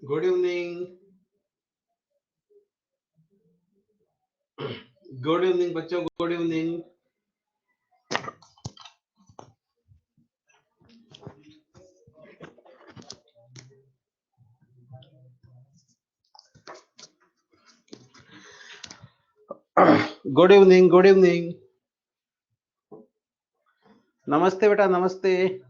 Good evening. Good evening बच्चों, good evening. Good evening, good evening. नमस्ते बेटा, नमस्ते।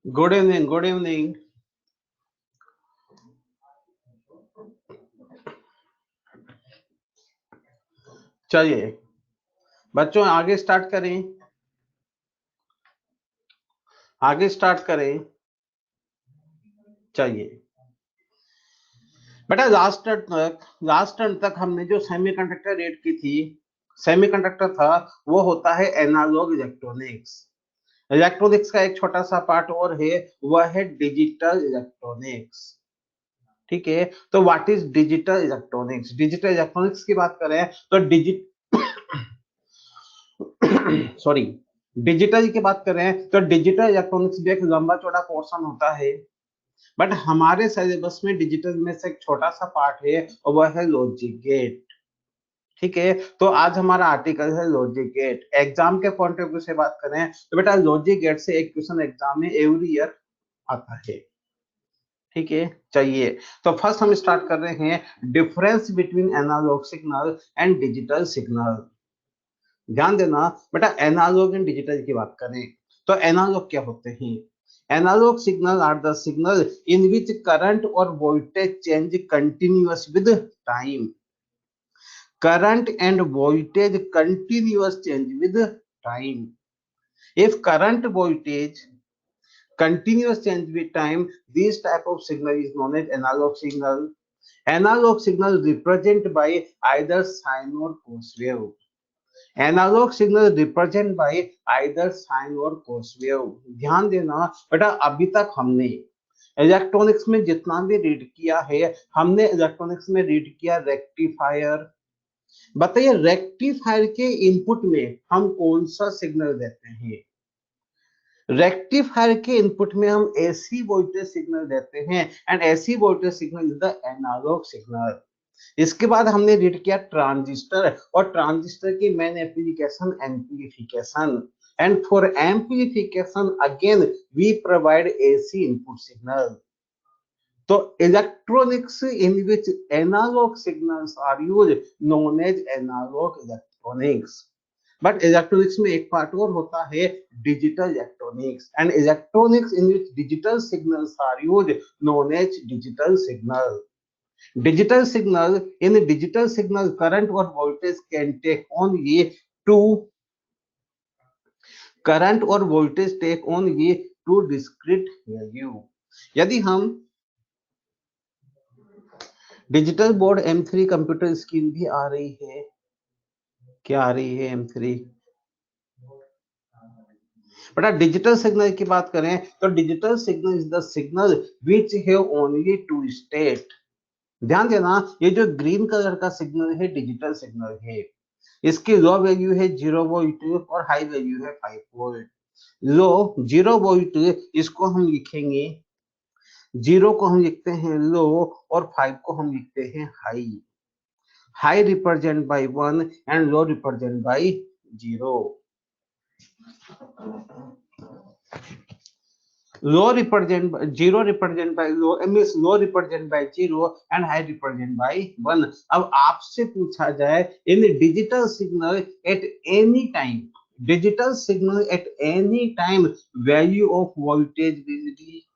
Good evening, good evening. चलिए बच्चों, आगे स्टार्ट करें। आगे स्टार्ट करें। चलिए बेटा, लास्ट टर्न तक हमने जो सेमीकंडक्टर रेट की थी, सेमीकंडक्टर था, वो होता है एनालॉग इलेक्ट्रॉनिक्स। इलेक्ट्रॉनिक्स का एक छोटा सा पार्ट और है, वह है डिजिटल इलेक्ट्रॉनिक्स। ठीक है, तो what is digital electronics? Digital electronics की बात करें तो सॉरी, डिजिटल की बात करें तो डिजिटल इलेक्ट्रॉनिक्स भी एक लंबा चौड़ा पोर्शन होता है, बट हमारे सिलेबस में डिजिटल में से एक छोटा सा पार्ट है और वह है लॉजिक गेट। ठीक है, तो आज हमारा आर्टिकल है लॉजिक गेट। एग्जाम के पॉइंट ऑफ व्यू से बात करें तो बेटा लॉजिक गेट से एक क्वेश्चन एग्जाम में एवरी ईयर आता है। ठीक है, चलिए तो फर्स्ट हम स्टार्ट कर रहे हैं difference between analog signal and digital signal. ध्यान देना बेटा, एनालॉग एंड डिजिटल की बात करें तो एनालॉग क्या होते हैं? Analogue signal are the signal in which current और voltage change continuous with time. Current and voltage continuous change with time. if current voltage continuous change with time, this type of signal is known as analog signal. Analog signal represented by either sine or cos wave. Analog signal represent by either sine or cos wave. ध्यान देना बेटा, अभी तक हमने electronics में जितना भी read किया है, हमने इलेक्ट्रॉनिक्स में रीड किया रेक्टिफायर। बताइए रेक्टिफायर के इनपुट में हम कौन सा सिग्नल देते हैं? रेक्टिफायर के इनपुट में हम एसी वोल्टेज सिग्नल देते हैं, and AC voltage signal is the analogue signal. इसके बाद हमने रीड किया ट्रांजिस्टर, और ट्रांजिस्टर की main application amplification, and for amplification again we provide AC input signal. तो electronics in which analogue signals are use known as analogue electronics. But electronics में एक part और होता है digital electronics, and electronics in which digital signals are use known as digital signal. Digital signal, in a digital signal current or voltage can take only two current or voltage take only two discrete value। यदि हम digital board M3 computer screen भी आ रही है, क्या आ रही है M3? बेटा digital signal की बात करें तो digital signal is the signal which have only two state. ध्यान देना, ये जो ग्रीन कलर का सिग्नल है डिजिटल सिग्नल है। इसकी लो वैल्यू है 0 वोल्ट और हाई वैल्यू है 5 वोल्ट। लो 0 वोल्ट, इसको हम लिखेंगे, 0 को हम लिखते हैं लो और 5 को हम लिखते हैं high. High represent by 1 and low represent by 0। Low represent 0 represent by low means low represent by 0 and high represent by 1। अब आपसे पूछा जाए इन digital signal at any time, digital signal at any time value of voltage will be,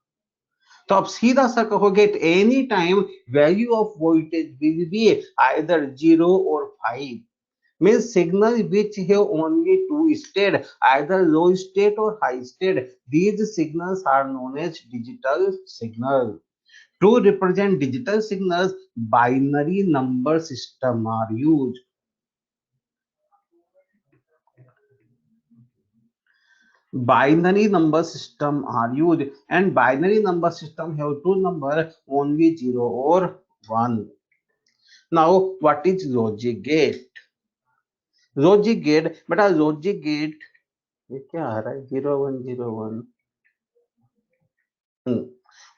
तो आप सीधा सा कहोगे at any time value of voltage will be either 0 और 5। means signal which have only two state, either low state or high state, these signals are known as digital signal. To represent digital signals, binary number system are used. binary number system are used, and binary number system have two number, only 0 or 1. Now what is logic gate? Logic gate, बेटा logic gate ये क्या आ रहा है 0101?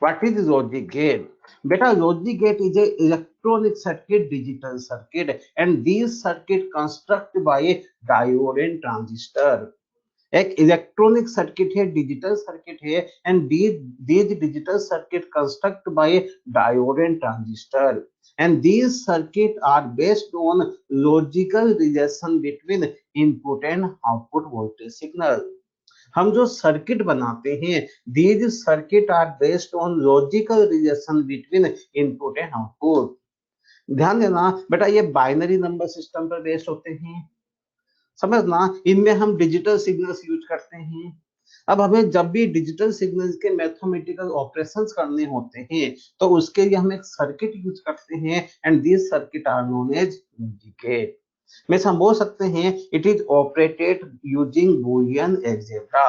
What is logic gate? Beta, logic gate is a electronic circuit, digital circuit, and these circuit construct by diode and transistor. एक electronic circuit है, digital circuit है, and these digital circuit construct by diode and transistor, and these circuit are based on logical relation between input and output voltage signal. हम जो circuit बनाते हैं, these circuit are based on logical relation between input and output. ध्यान देना बेटा, ये binary number system पर based होते हैं, समझना। इनमें हम डिजिटल सिग्नल्स यूज करते हैं। अब हमें जब भी डिजिटल सिग्नल्स के मैथमेटिकल ऑपरेशंस करने होते हैं तो उसके लिए हम एक सर्किट यूज करते हैं, and this circuit are known as logic gate. में हम बोल सकते हैं it is operated using Boolean algebra.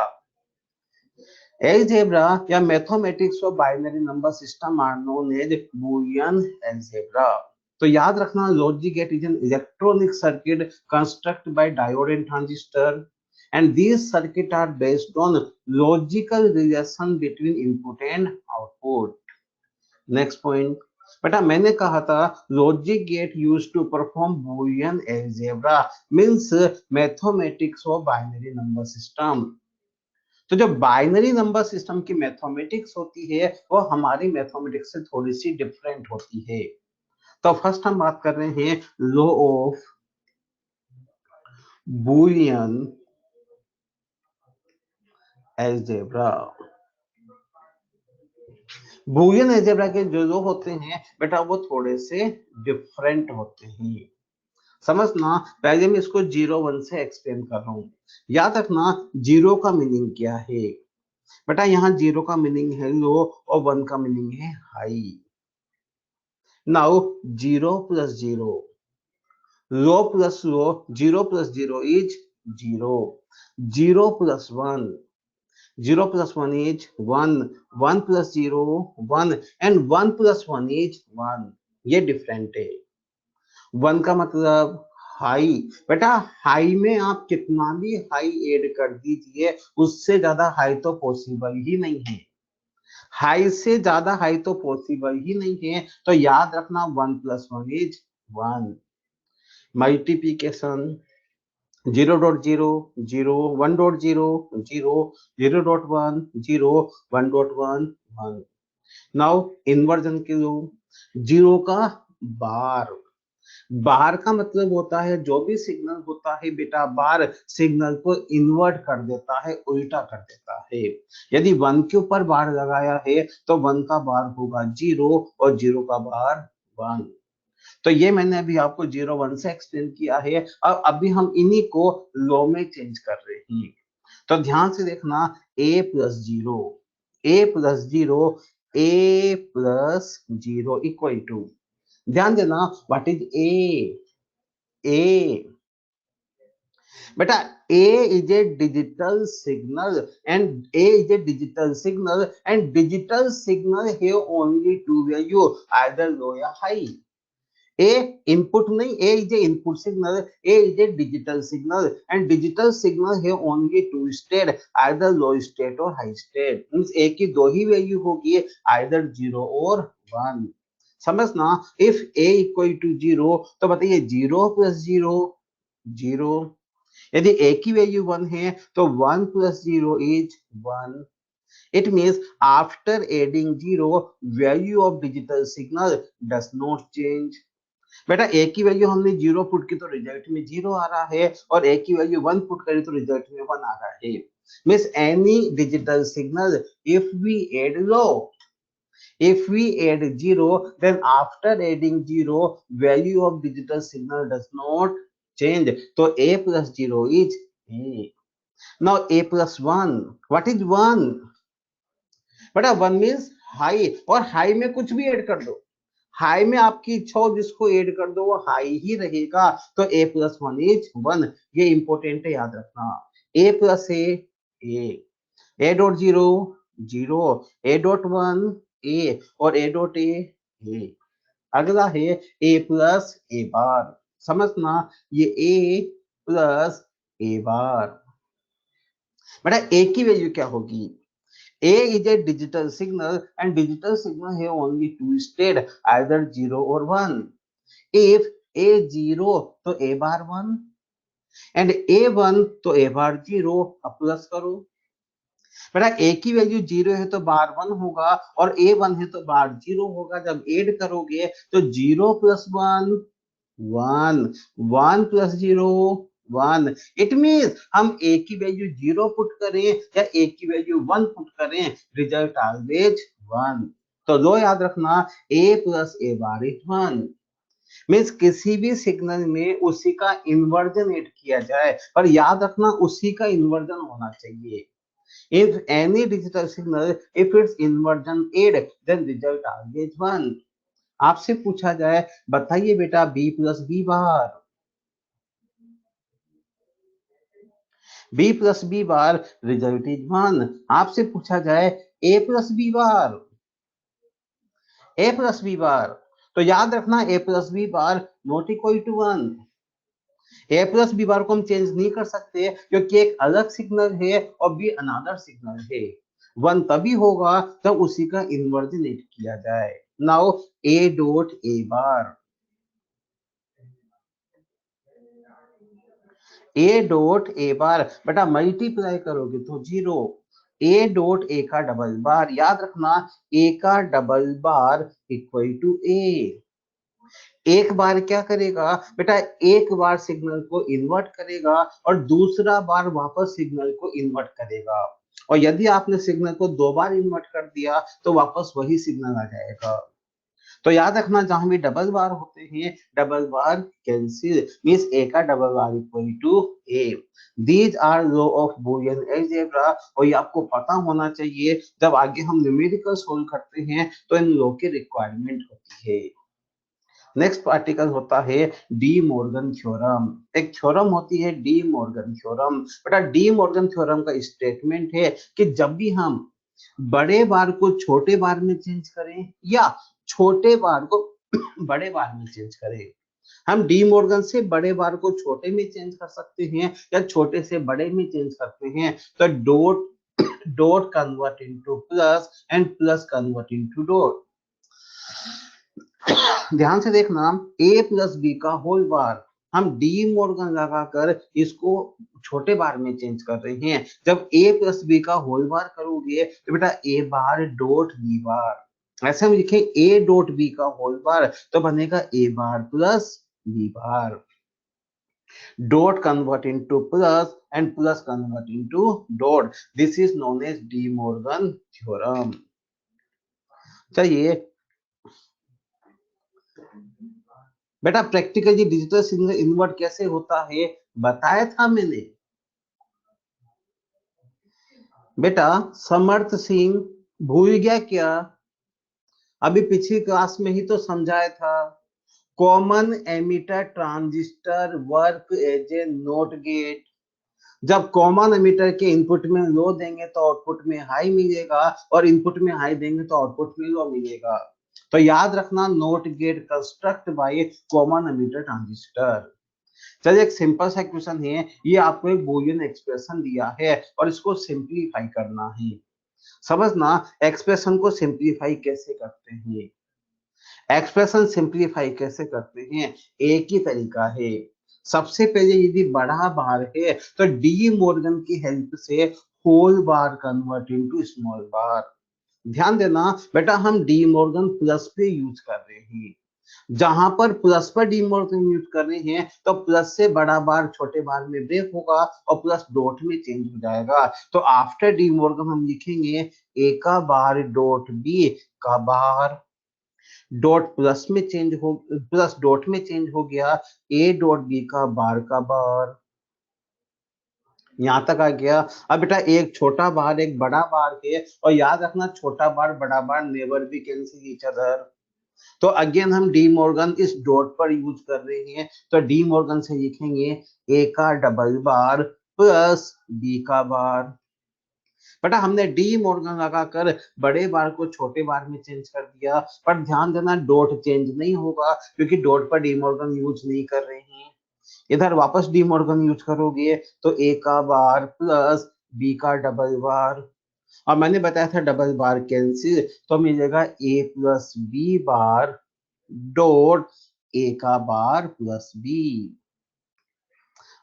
Algebra या mathematics of binary number system are known as Boolean algebra. तो याद रखना, logic gate is an electronic circuit construct by diode and transistor, and these circuits are based on logical relation between input and output. Next point, बेटा मैंने कहा था logic gate use to perform Boolean algebra means mathematics of binary number system. तो जो binary number system की mathematics होती है वो हमारी मैथमेटिक्स से थोड़ी सी डिफरेंट होती है। तो फर्स्ट हम बात कर रहे हैं law of Boolean algebra. Boolean algebra के जो लॉ होते हैं बेटा वो थोड़े से डिफरेंट होते हैं, समझना। पहले मैं इसको 0 1 से एक्सप्लेन कर रहा हूं। याद रखना जीरो का मीनिंग क्या है बेटा, यहाँ 0 का मीनिंग है लो और 1 का मीनिंग है high. Now 0 + 0, low plus low, 0 + 0 is 0, 0 + 1, 0 + 1 is 1, 1 + 0 1, and 1 + 1 is 1। ये डिफरेंट है। 1 का मतलब हाई, बेटा हाई में आप कितना भी हाई ऐड कर दीजिए उससे ज्यादा हाई तो पॉसिबल ही नहीं है, हाई से ज्यादा हाई तो पॉसिबल ही नहीं है। तो याद रखना 1 + 1 is 1। मल्टीप्लीकेशन 0.0 0 1.0 0 0.1 0 1.1 1। नाउ इन्वर्जन के लो, 0 का बार, बार का मतलब होता है जो भी सिग्नल होता है बेटा बार सिग्नल को इन्वर्ट कर देता है, उल्टा कर देता है। यदि 1 के ऊपर बार लगाया है तो 1 का बार होगा 0 और 0 का बार 1। तो ये मैंने अभी आपको 0 1 से एक्सप्लेन किया है। अब अभी हम इन्हीं को लॉ में चेंज कर रहे हैं। तो ध्यान से देखना, a + 0, a + 0, a + 0 equal to, ध्यान देना व्हाट इज ए बेटा, a is a digital signal and digital signal have only two value, either low या high। A input नहीं, A is a input signal, A is a digital signal, and digital signal have only two state, either low state or high state। means A की दो ही value होगी, either 0 और 1। समझना, if A equal to 0 तो बताइए 0 + 0 0, यदि A की value 1 है तो 1 + 0 is 1। It means after adding 0 value of digital signal does not change। बेटा ए की वैल्यू हमने 0 पुट की तो रिजल्ट में 0 आ रहा है, और ए की वैल्यू 1 पुट करी तो रिजल्ट में 1 आ रहा है। Means any digital signal if we add low, if we add 0 then after adding 0 value of digital signal does not change। तो a + 0 is a। now a + 1, what is 1 बेटा, 1 means high, और high में कुछ भी add कर दो, high में आपकी इच्छा हो जिसको ऐड कर दो वो हाई ही रहेगा। तो a + 1 is 1, ये इंपॉर्टेंट है, याद रखना। a + a A dot zero zero, A dot one A और ए डॉट ए। अगला है ए प्लस ए बार, समझना ये ए प्लस ए बार। बेटा ए की वैल्यू क्या होगी? A is a digital signal and digital signal have only two state, either 0 or 1. If A 0 तो A bar 1 and A 1 तो A bar 0, अब प्लस करो। बेटा A की वैल्यू 0 है तो बार 1 होगा और A 1 है तो बार 0 होगा। जब ऐड करोगे तो 0 प्लस 1 1, 1 प्लस 0 1। इट मीन्स हम a की वैल्यू 0 पुट करें या a की वैल्यू 1 पुट करें, रिजल्ट ऑलवेज 1। तो लो याद रखना a plus a bar is 1। Means किसी भी सिग्नल में उसी का इन्वर्जन ऐड किया जाए, पर याद रखना उसी का इन्वर्जन होना चाहिए। If any digital signal, if its inversion add, then result always 1। आपसे पूछा जाए बताइए बेटा b plus b bar, b plus b bar result is 1। आपसे पूछा जाए a plus b bar, a plus b bar, तो याद रखना a plus b bar not equal to 1। a plus b bar को हम चेंज नहीं कर सकते क्योंकि एक अलग सिग्नल है और b अनदर सिग्नल है। 1 तभी होगा जब उसी का इन्वर्जन ऐड किया जाए। Now a dot a bar, A dot A bar बेटा मल्टीप्लाई करोगे तो 0। ए डॉट ए का डबल बार, याद रखना ए का डबल बार इक्वल टू ए। एक बार क्या करेगा बेटा, एक बार सिग्नल को इन्वर्ट करेगा और दूसरा बार वापस सिग्नल को इन्वर्ट करेगा। और यदि आपने सिग्नल को 2 बार इन्वर्ट कर दिया तो वापस वही सिग्नल आ जाएगा। तो याद रखना जहां भी डबल बार होते हैं, double bar cancel, means A का double bar equal to A. These are law of Boolean algebra, और ये आपको पता होना चाहिए जब आगे हम न्यूमेरिकल सोल्व करते हैं तो इन लॉ की रिक्वायरमेंट होती है। नेक्स्ट आर्टिकल होता है डी मॉर्गन थ्योरम। एक थ्योरम होती है डी मॉर्गन थ्योरम। बेटा डी मॉर्गन थ्योरम का स्टेटमेंट है कि जब भी हम बड़े बार को छोटे बार में चेंज करें या छोटे बार को बड़े बार में चेंज करें, हम डी मॉर्गन से बड़े बार को छोटे में चेंज कर सकते हैं या छोटे से बड़े में चेंज करते हैं। तो dot dot convert into plus and plus convert into dot. ध्यान से देखना, a प्लस बी का होल बार हम डी मॉर्गन लगाकर इसको छोटे बार में चेंज कर रहे हैं। जब a प्लस बी का होल बार करोगे तो बेटा a bar dot b bar, ऐसे हम लिखें a डॉट b का होल बार तो बनेगा a bar plus b bar. Dot convert into plus and plus convert into dot, this is known as De Morgan theorem. चलिए बेटा practically digital signal invert कैसे होता है बताया था मैंने। बेटा समर्थ सिंह भूल गया क्या? अभी पिछली क्लास में ही तो समझाया था। Common emitter transistor work as a not gate. जब कॉमन एमिटर के इनपुट में लो देंगे तो आउटपुट में हाई मिलेगा और इनपुट में हाई देंगे तो आउटपुट में लो मिलेगा। तो याद रखना not gate construct by common emitter transistor. चलिए एक सिंपल सा क्वेश्चन है, ये आपको एक बूलियन एक्सप्रेशन दिया है और इसको सिंपलीफाई करना है। समझना एक्सप्रेशन को सिंपलीफाई कैसे करते हैं। एक्सप्रेशन सिंपलीफाई कैसे करते हैं, एक ही तरीका है। सबसे पहले यदि बड़ा बार है तो डी मॉर्गन की हेल्प से whole bar convert into small bar. ध्यान देना बेटा हम डी मॉर्गन प्लस पे यूज कर रहे हैं। जहां पर प्लस पर डी मॉर्गन यूज कर रहे हैं तो प्लस से बड़ा बार छोटे बार में ब्रेक होगा और प्लस डॉट में चेंज हो जाएगा। तो आफ्टर डी मॉर्गन हम लिखेंगे ए का बार डॉट बी का बार, डॉट प्लस में चेंज हो प्लस डॉट में चेंज हो गया ए डॉट बी का बार। यहां तक आ गया। अब बेटा एक छोटा बार एक बड़ा बार है और याद रखना छोटा बार बड़ा bar never be cancel each other. तो अगेन हम डी मॉर्गन इस डॉट पर यूज कर रहे हैं तो डी मॉर्गन से लिखेंगे ए का डबल बार प्लस बी का बार। बेटा हमने डी मॉर्गन लगाकर बड़े बार को छोटे बार में चेंज कर दिया, पर ध्यान देना डॉट चेंज नहीं होगा क्योंकि डॉट पर डी मॉर्गन यूज नहीं कर रहे हैं। इधर वापस डी मॉर्गन यूज करोगे तो ए का बार प्लस बी का डबल बार, और मैंने बताया था डबल बार कैंसिल तो मिलेगा A plus B bar dot A का बार प्लस बी।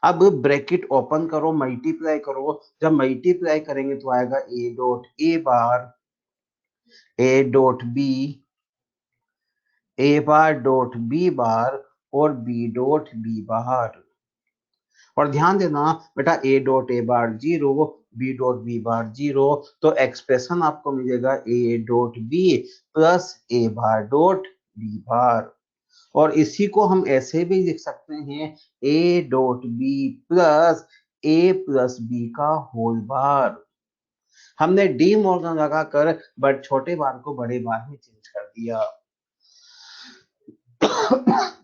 अब ब्रैकेट ओपन करो, मल्टीप्लाई करो, जब मल्टीप्लाई करेंगे तो आएगा A dot A bar, A dot B, A bar dot B bar और बी डॉट बी बार। और ध्यान देना बेटा A dot A bar 0, B dot B bar 0, तो एक्सप्रेशन आपको मिलेगा A dot B plus A bar dot B bar. और इसी को हम ऐसे भी लिख सकते हैं A dot B plus B का होल बार। हमने डी मॉर्गन लगाकर बट छोटे बार को बड़े बार में चेंज कर दिया।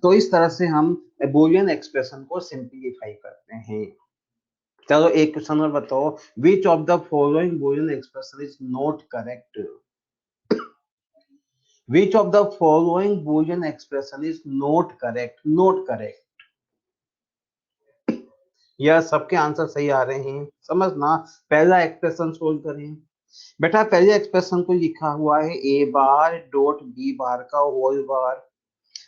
तो इस तरह से हम बुलियन एक्सप्रेशन को सिंपलीफाई करते हैं। चलो एक क्वेश्चन और बताओ, which of the following Boolean expression is not correct? Which of the following Boolean expression is not correct? Not correct. यह सबके आंसर सही आ रहे हैं, समझना। पहला एक्सप्रेशन सोल्व करें। बेटा पहले एक्सप्रेशन को लिखा हुआ है ए बार डॉट बी बार का होल बार।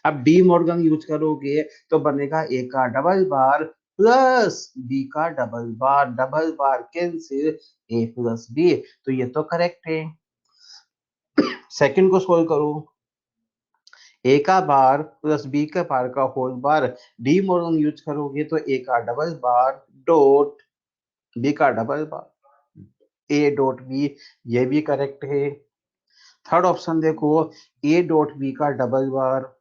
अब डी मॉर्गन यूज करोगे तो बनेगा ए का डबल बार प्लस बी का डबल बार कैंसिल ए प्लस बी, तो ये तो करेक्ट है। सेकंड को सोल्व करो, ए का बार प्लस बी का बार का whole bar, De Morgan use करोगे तो ए का डबल बार डॉट बी का double bar A dot B, ये भी करेक्ट है। थर्ड ऑप्शन देखो, ए डॉट बी का डबल बार,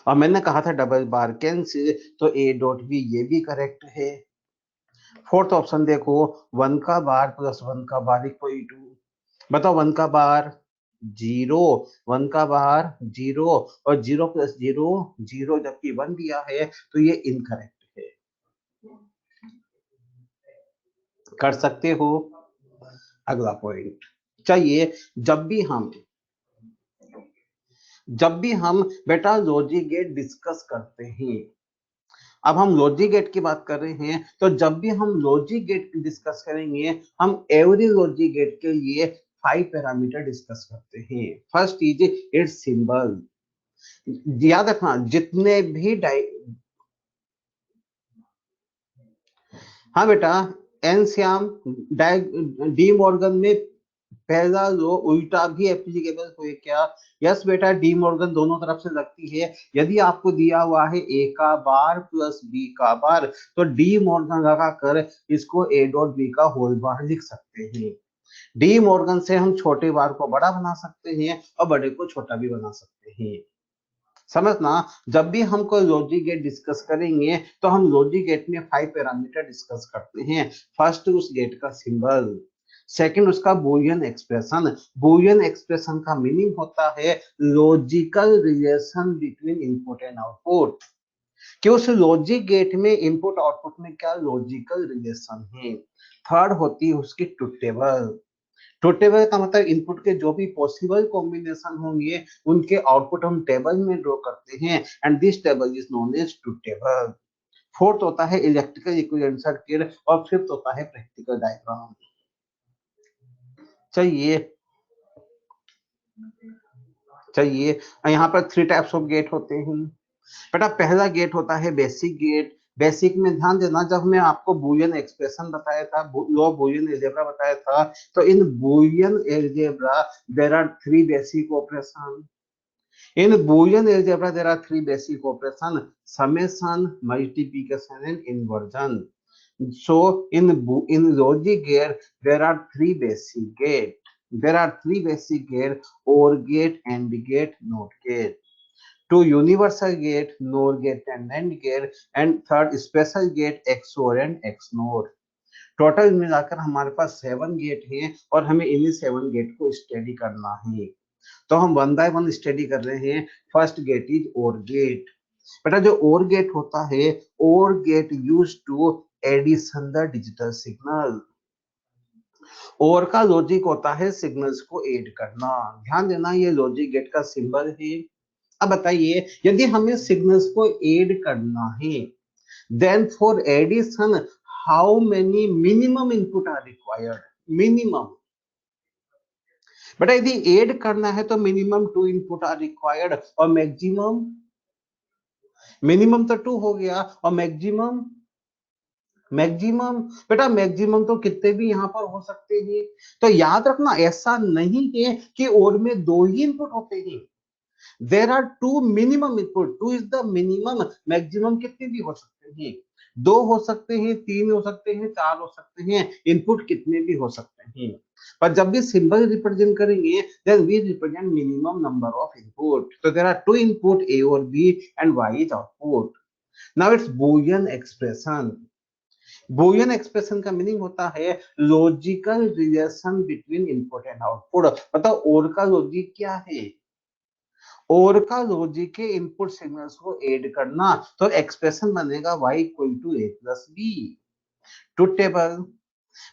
और मैंने कहा था डबल बार कैंसिल तो ए डॉट बी, ये भी करेक्ट है। फोर्थ ऑप्शन देखो, वन का बार प्लस वन का बार इक्वल टू, बताओ वन का बार 0, वन का बार 0 और 0 प्लस 0 0, जबकि 1 दिया है तो ये इनकरेक्ट है। कर सकते हो। अगला पॉइंट चाहिए, जब भी हम बेटा लॉजिक गेट डिस्कस करते हैं, अब हम लॉजिक गेट की बात कर रहे हैं, तो जब भी हम लॉजिक गेट डिस्कस करेंगे हम एवरी लॉजिक गेट के लिए 5 पैरामीटर डिस्कस करते हैं। First is it's symbol. याद रखना जितने भी हाँ बेटा एनश्याम डी मॉर्गन में पहला लो उल्टा भी एप्लीकेबल हुए क्या? यस बेटा, डी मॉर्गन दोनों तरफ से लगती है। यदि आपको दिया हुआ है ए का बार प्लस बी का बार तो डी मॉर्गन लगाकर इसको ए डॉट बी का होल बार लिख सकते हैं। डी मॉर्गन से हम छोटे बार को बड़ा बना सकते हैं और बड़े को छोटा भी बना सकते हैं। समझना, जब भी हम कोई लॉजिक गेट डिस्कस करेंगे तो हम लॉजिक गेट में 5 पैरामीटर डिस्कस करते हैं। फर्स्ट उस गेट का सिंबल, सेकंड उसका बुलियन एक्सप्रेशन। बुलियन एक्सप्रेशन का मीनिंग होता है logical relation between input and output, कि उस लॉजिक गेट में इनपुट आउटपुट में क्या लॉजिकल रिलेशन है। थर्ड होती है उसकी ट्रुथ टेबल। ट्रुथ टेबल का मतलब इनपुट के जो भी पॉसिबल कॉम्बिनेशन होंगे उनके आउटपुट हम टेबल में ड्रॉ करते हैं and this table is known as truth table. Fourth होता है इलेक्ट्रिकल इक्विवेलेंट सर्किट और फिफ्थ होता है प्रैक्टिकल डायग्राम। चाहिए यहाँ पर 3 टाइप्स ऑफ गेट होते हैं बेटा। पहला गेट होता है बेसिक गेट। बेसिक में ध्यान देना, जब मैं आपको बुलियन एक्सप्रेशन बताया था, लॉ बुलियन अलजेब्रा बताया था, तो in Boolean algebra there are 3 basic operation. In Boolean algebra, there are 3 basic operations: summation, multiplication, and inversion. So, in logic gate, there are 3 basic gate. There are 3 basic gate: OR gate, AND gate, NOT gate. 2 universal gate, NOR gate and NAND gate, and third special gate, XOR and XNOR. Total मिलाकर हमारे पास 7 gate हैं और हमें इन्हीं 7 gate को study करना है। तो हम वन बाय वन स्टडी कर रहे हैं। First gate is OR gate. बेटा जो ओर गेट होता है, OR gate use to addition the digital signal. OR का लॉजिक होता है सिग्नल्स को ऐड करना। ध्यान देना, ये लॉजिक गेट का सिंबल है। अब बताइए, यदि हमें सिग्नल्स को ऐड करना है, then for addition how many minimum input are required? Minimum. बेटा यदि ऐड करना है तो मिनिमम 2 इनपुट आर रिक्वायर्ड, और मैक्सिमम, मिनिमम तो 2 हो गया, और मैक्सिमम, मैक्सिमम बेटा मैक्सिमम तो कितने भी यहां पर हो सकते हैं। तो याद रखना, ऐसा नहीं है कि और में 2 ही इनपुट होते हैं। There are 2 minimum input, 2 is the minimum, maximum कितने भी हो सकते हैं, 2 हो सकते हैं, 3 हो सकते हैं, 4 हो सकते हैं, इनपुट कितने भी हो सकते हैं। पर जब भी सिंबल रिप्रेजेंट करेंगे, then we represent minimum number of input. तो देर आर 2 इनपुट ए और B and Y is output. Now it's Boolean expression. Boolean expression का मीनिंग होता है logical relation between input and output. बताओ और का logic क्या है? और का लॉजिक के इनपुट सिग्नल्स को ऐड करना, तो एक्सप्रेशन बनेगा y equal to a plus b। Truth table.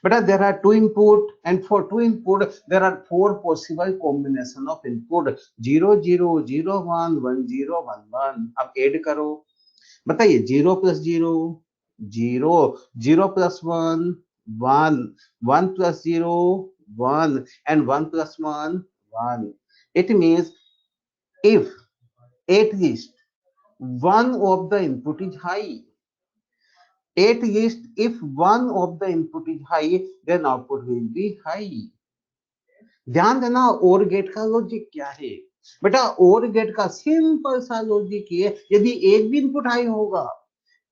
बेटा there are 2 input and for 2 input there are 4 possible combination of input, 0 0 0 1 1 0 1 1। अब ऐड करो, बताइए 0 plus 0 0, 0 plus 1 1, 1 plus 0 1 and 1 plus 1 1। It means if at least one of the input is high, at least if one of the input is high, then output will be high। ध्यान देना, और gate का logic क्या है? बेटा और gate का simple सा लॉजिक है, यदि एक भी इनपुट हाई होगा,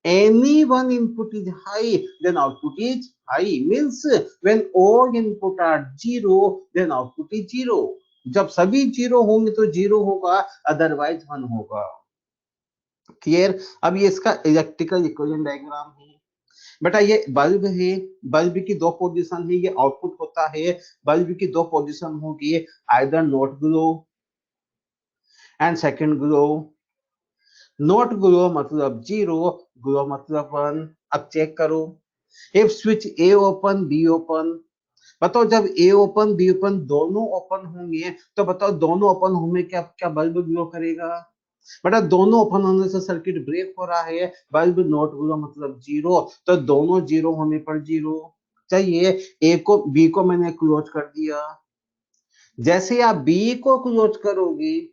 any one input is high, then output is high, means when all input are 0, then output is 0। जब सभी 0 होंगे तो 0 होगा, अदरवाइज 1 होगा। क्लियर? अब ये इसका इलेक्ट्रिकल इक्विवेलेंट डायग्राम है। बेटा ये बल्ब है, बल्ब की 2 पोजीशन है, ये आउटपुट होता है। बल्ब की 2 पोजीशन होगी, either not glow and second glow. Not glow मतलब 0, ग्लो मतलब 1। अब चेक करो, if switch A open be open, बताओ जब ए ओपन बी ओपन दोनों ओपन होंगे, तो बताओ दोनों ओपन होने क्या क्या बल्ब ग्लो करेगा? बेटा दोनों ओपन होने से सर्किट ब्रेक हो रहा है, बल्ब नॉट ग्लो मतलब 0, तो दोनों 0 होने पर 0 चाहिए। ए को बी को मैंने क्लोज कर दिया, जैसे आप बी को क्लोज करोगे,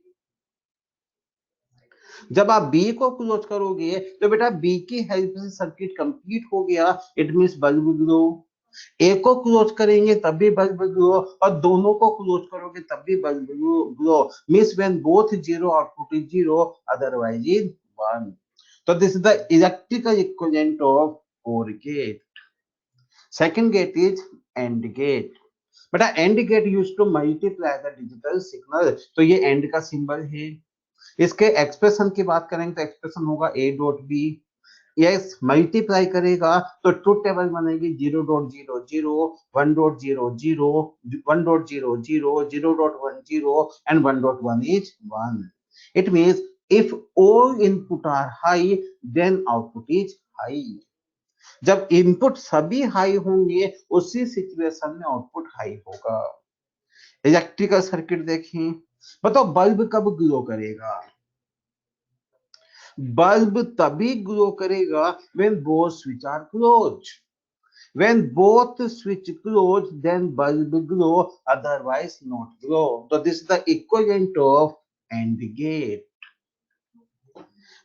जब आप बी को क्लोज करोगे तो बेटा बी की हेल्प से सर्किट कंप्लीट हो गया, it means bulb glow. A को क्लोज करेंगे तब भी बल्ब ग्लो, और दोनों को क्लोज करोगे तब भी bulb glow, means when both 0 output is 0, otherwise is 1। तो this is the electrical equivalent of OR gate. Second gate is AND gate. बेटा AND gate used to multiply the digital signal, तो ये AND का symbol है। इसके expression की बात करेंगे तो एक्सप्रेशन होगा a dot B. Yes, multiply करेगा तो ट्रुथ टेबल बनेगी 0.00 1.00 1.00 0.10 and 1.1 is 1। It means if all input are high, then output is high। जब इनपुट सभी हाई होंगे, उसी सिचुएशन में आउटपुट हाई होगा। इलेक्ट्रिकल सर्किट देखें, बताओ बल्ब कब ग्लो करेगा? बल्ब तभी ग्लो करेगा when both switch are closed। when both switch closed, then bulb glow, otherwise not glow। So this is the equivalent of AND gate।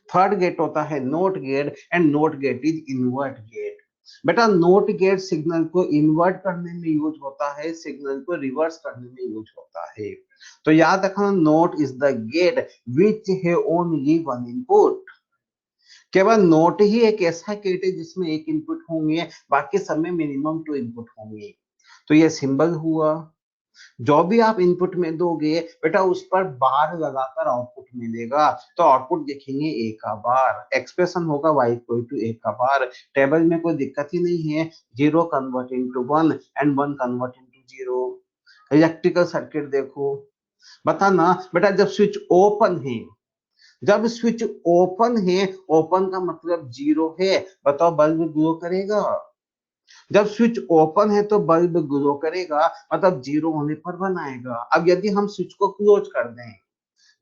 Third gate होता है not gate, and not gate is invert gate. बेटा not gate signal को invert करने में use होता है, signal को reverse करने में यूज होता है। तो याद रखना, नोट इज द गेट विच है ओनली वन इनपुट। केवल नोट ही एक ऐसा गेट है जिसमें एक इनपुट होंगे, बाकी सब में मिनिमम 2 इनपुट होंगे। तो ये सिंबल हुआ, जो भी आप इनपुट में दोगे बेटा उस पर बार लगाकर आउटपुट मिलेगा, तो आउटपुट देखेंगे ए का बार। एक्सप्रेशन होगा y इक्वल टू ए का बार। टेबल में कोई दिक्कत ही नहीं है, 0 convert into 1 and 1 convert into 0। Electrical circuit देखो, बताना बेटा जब स्विच ओपन है, जब स्विच ओपन है, ओपन का मतलब 0 है, बताओ बल्ब ग्लो करेगा? जब स्विच ओपन है तो बल्ब ग्लो करेगा, मतलब 0 होने पर 1 आएगा। अब यदि हम स्विच को क्लोज कर दें,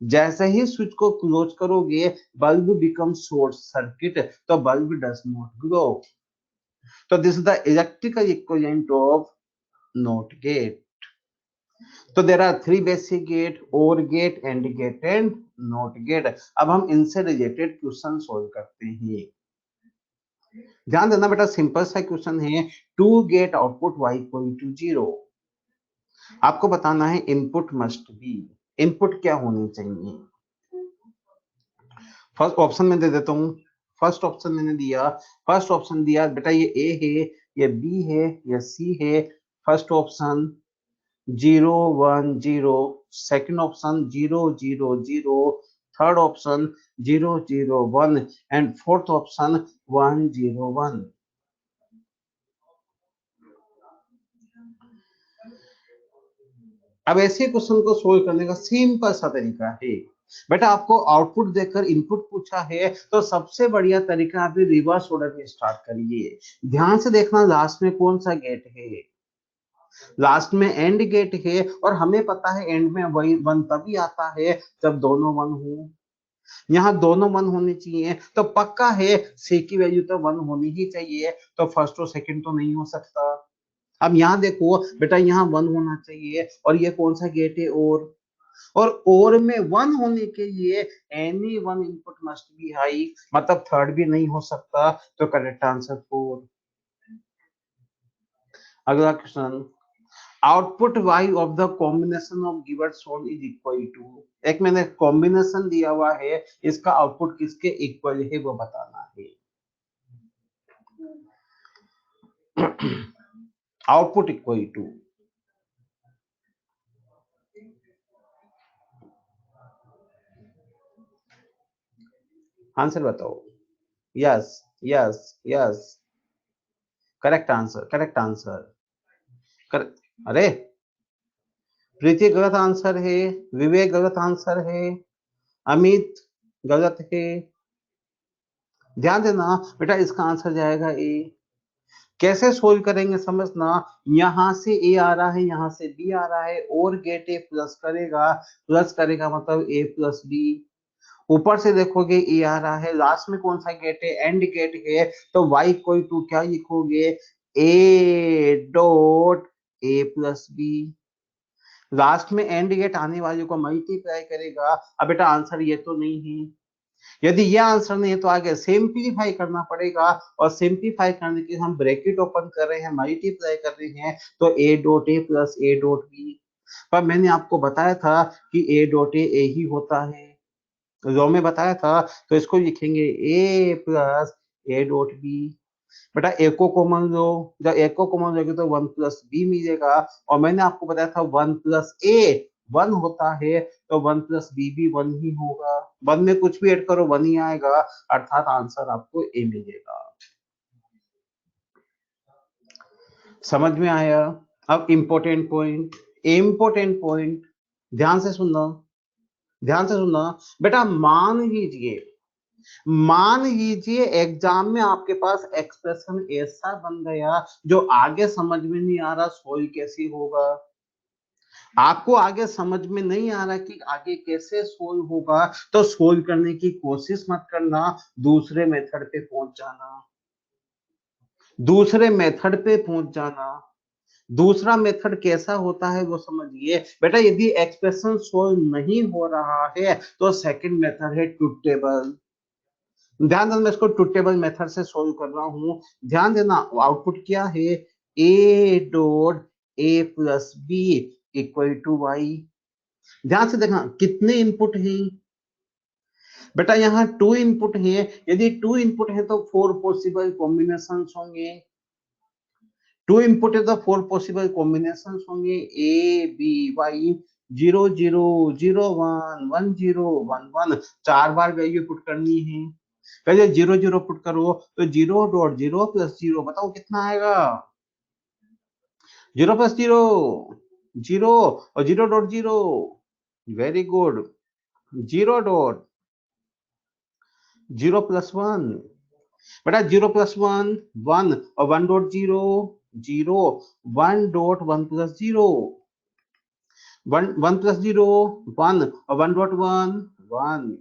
जैसे ही स्विच को क्लोज करोगे बल्ब बिकम शॉर्ट सर्किट, तो बल्ब डज नॉट ग्लो। तो this is the electrical equivalent of NOT gate. तो there are three basic gate, OR gate, and gate and NOT gate. अब हम इनसे रिलेटेड क्वेश्चन सोल्व करते हैं। ध्यान देना बेटा, सिंपल सा क्वेश्चन है, to get output y equal to 0। आपको बताना है इनपुट मस्ट बी, इनपुट क्या होनी चाहिए। फर्स्ट ऑप्शन में दे देता हूँ, फर्स्ट ऑप्शन मैंने दिया, फर्स्ट ऑप्शन दिया बेटा ये ए है, ये बी है, ये सी है। First option 0 1 0, second option 0 0 0, third option 0 0 1 and fourth option 1 0 1। अब ऐसे क्वेश्चन को सोल्व करने का सिंपल सा तरीका है बेटा, आपको आउटपुट देकर इनपुट पूछा है तो सबसे बढ़िया तरीका आप रिवर्स ऑर्डर में स्टार्ट करिए। ध्यान से देखना लास्ट में कौन सा गेट है, लास्ट में एंड गेट है, और हमें पता है एंड में वही 1 तभी आता है जब दोनों 1 हो। यहाँ दोनों 1 होने चाहिए, तो पक्का है सी की वैल्यू तो 1 होनी ही चाहिए, तो फर्स्ट और सेकंड तो नहीं हो सकता। अब यहाँ देखो बेटा, यहाँ 1 होना चाहिए, और ये कौन सा गेट है, और में 1 होने के लिए any one input must be high, मतलब थर्ड भी नहीं हो सकता, तो करेक्ट आंसर 4। अगला question, output y of the combination of given सोल इज इक्वल टू, एक मैंने कॉम्बिनेशन दिया हुआ है, इसका आउटपुट किसके इक्वल है वो बताना है। आउटपुट इक्वल टू, आंसर बताओ। Yes yes yes, correct answer, correct answer. अरे प्रीति गलत आंसर है, विवेक गलत आंसर है, अमित गलत है। ध्यान देना बेटा, इसका आंसर जाएगा ए। कैसे सोल्व करेंगे समझना, यहां से ए आ रहा है, यहां से बी आ रहा है, और गेट ए प्लस करेगा, प्लस करेगा मतलब ए प्लस बी। ऊपर से देखोगे ए आ रहा है, लास्ट में कौन सा गेट है, एंड गेट है, तो y कोई टू क्या लिखोगे, A dot A plus B. Last में एंड गेट आने वाले को मल्टीप्लाई करेगा। अब बेटा आंसर ये तो नहीं है, यदि ये आंसर नहीं है तो आगे सिंपलीफाई करना पड़ेगा, और सिंपलीफाई करने के हम ब्रैकेट ओपन कर रहे हैं, मल्टीप्लाई कर रहे हैं, तो A dot A plus A dot B. पर मैंने आपको बताया था कि ए डॉट ए ही होता है, जो मैं बताया था, तो इसको लिखेंगे ए प्लस ए डॉट बी। बेटा ए को कॉमन लो, जब ए को कॉमन लोगे तो 1 प्लस बी मिलेगा, और मैंने आपको बताया था 1 प्लस ए 1 होता है, तो 1 प्लस बी भी 1 ही होगा, 1 में कुछ भी ऐड करो 1 ही आएगा, अर्थात आंसर आपको ए मिलेगा। समझ में आया। अब इम्पोर्टेंट पॉइंट, इम्पोर्टेंट पॉइंट, ध्यान से सुनना, ध्यान से सुनना बेटा, मान लीजिए एग्जाम में आपके पास एक्सप्रेशन ऐसा बन गया जो आगे समझ में नहीं आ रहा सोल्व कैसे होगा, आपको आगे समझ में नहीं आ रहा कि आगे कैसे सोल्व होगा, तो सोल्व करने की कोशिश मत करना, दूसरे मेथड पे पहुंच जाना, दूसरे मेथड पे पहुंच जाना। दूसरा मेथड कैसा होता है वो समझिए बेटा, यदि एक्सप्रेशन सोल्व नहीं हो रहा है तो सेकंड मेथड है ट्रुथ टेबल। ध्यान देना, मैं इसको ट्रुथ टेबल मेथड से सोल्व कर रहा हूं। ध्यान देना, आउटपुट क्या है, A dot A plus B equal to Y. ध्यान से देखना कितने इनपुट हैं बेटा, यहाँ 2 इनपुट है, यदि 2 इनपुट है तो 4 पॉसिबल कॉम्बिनेशन होंगे, 2 इनपुट है तो 4 पॉसिबल कॉम्बिनेशन होंगे, ए बी वाई, 0 0 0 1 1 0 1 1, 4 बार वैल्यू पुट करनी है। पहले 0 0 पुट करो, तो 0 डॉट 0 प्लस 0, बताओ कितना आएगा, 0 प्लस 0 0, और 0 dot 0, very good, 0 dot 0 plus 1, बेटा 0+1 1 और 1.0 0 1.1+0 1+0 1 और 1.1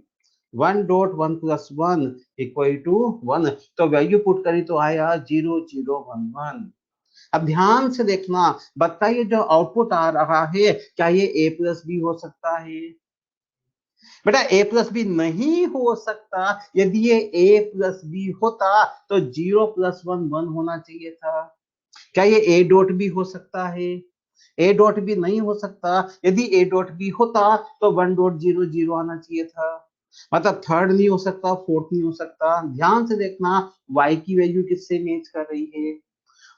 1.1+1 इक्वल टू 1। तो वैल्यू पुट करी तो आया 0 0 1 1। अब ध्यान से देखना, बताइए जो आउटपुट आ रहा है क्या ये a+b हो सकता है? बेटा a+b नहीं हो सकता। यदि ये a+b होता तो 0+1 1 होना चाहिए था। क्या ये a.b हो सकता है? a.b नहीं हो सकता। यदि a.b होता तो 1.0 0 आना चाहिए था। मतलब थर्ड नहीं हो सकता, फोर्थ नहीं हो सकता। ध्यान से देखना, y की वैल्यू किससे मैच कर रही है?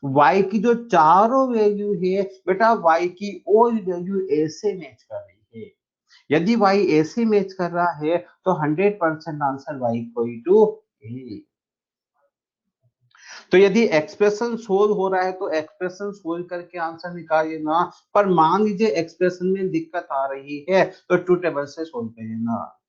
y की जो चारों वैल्यू है बेटा, y की ऑल वैल्यू a से मैच कर रही है। यदि y a से मैच कर रहा है तो 100% answer y equal to a। तो यदि एक्सप्रेशन सोल्व हो रहा है तो एक्सप्रेशन सोल्व करके आंसर निकालिए ना। पर मान लीजिए एक्सप्रेशन में दिक्कत आ रही है तो ट्रू टेबल से सोल्व करिए ना।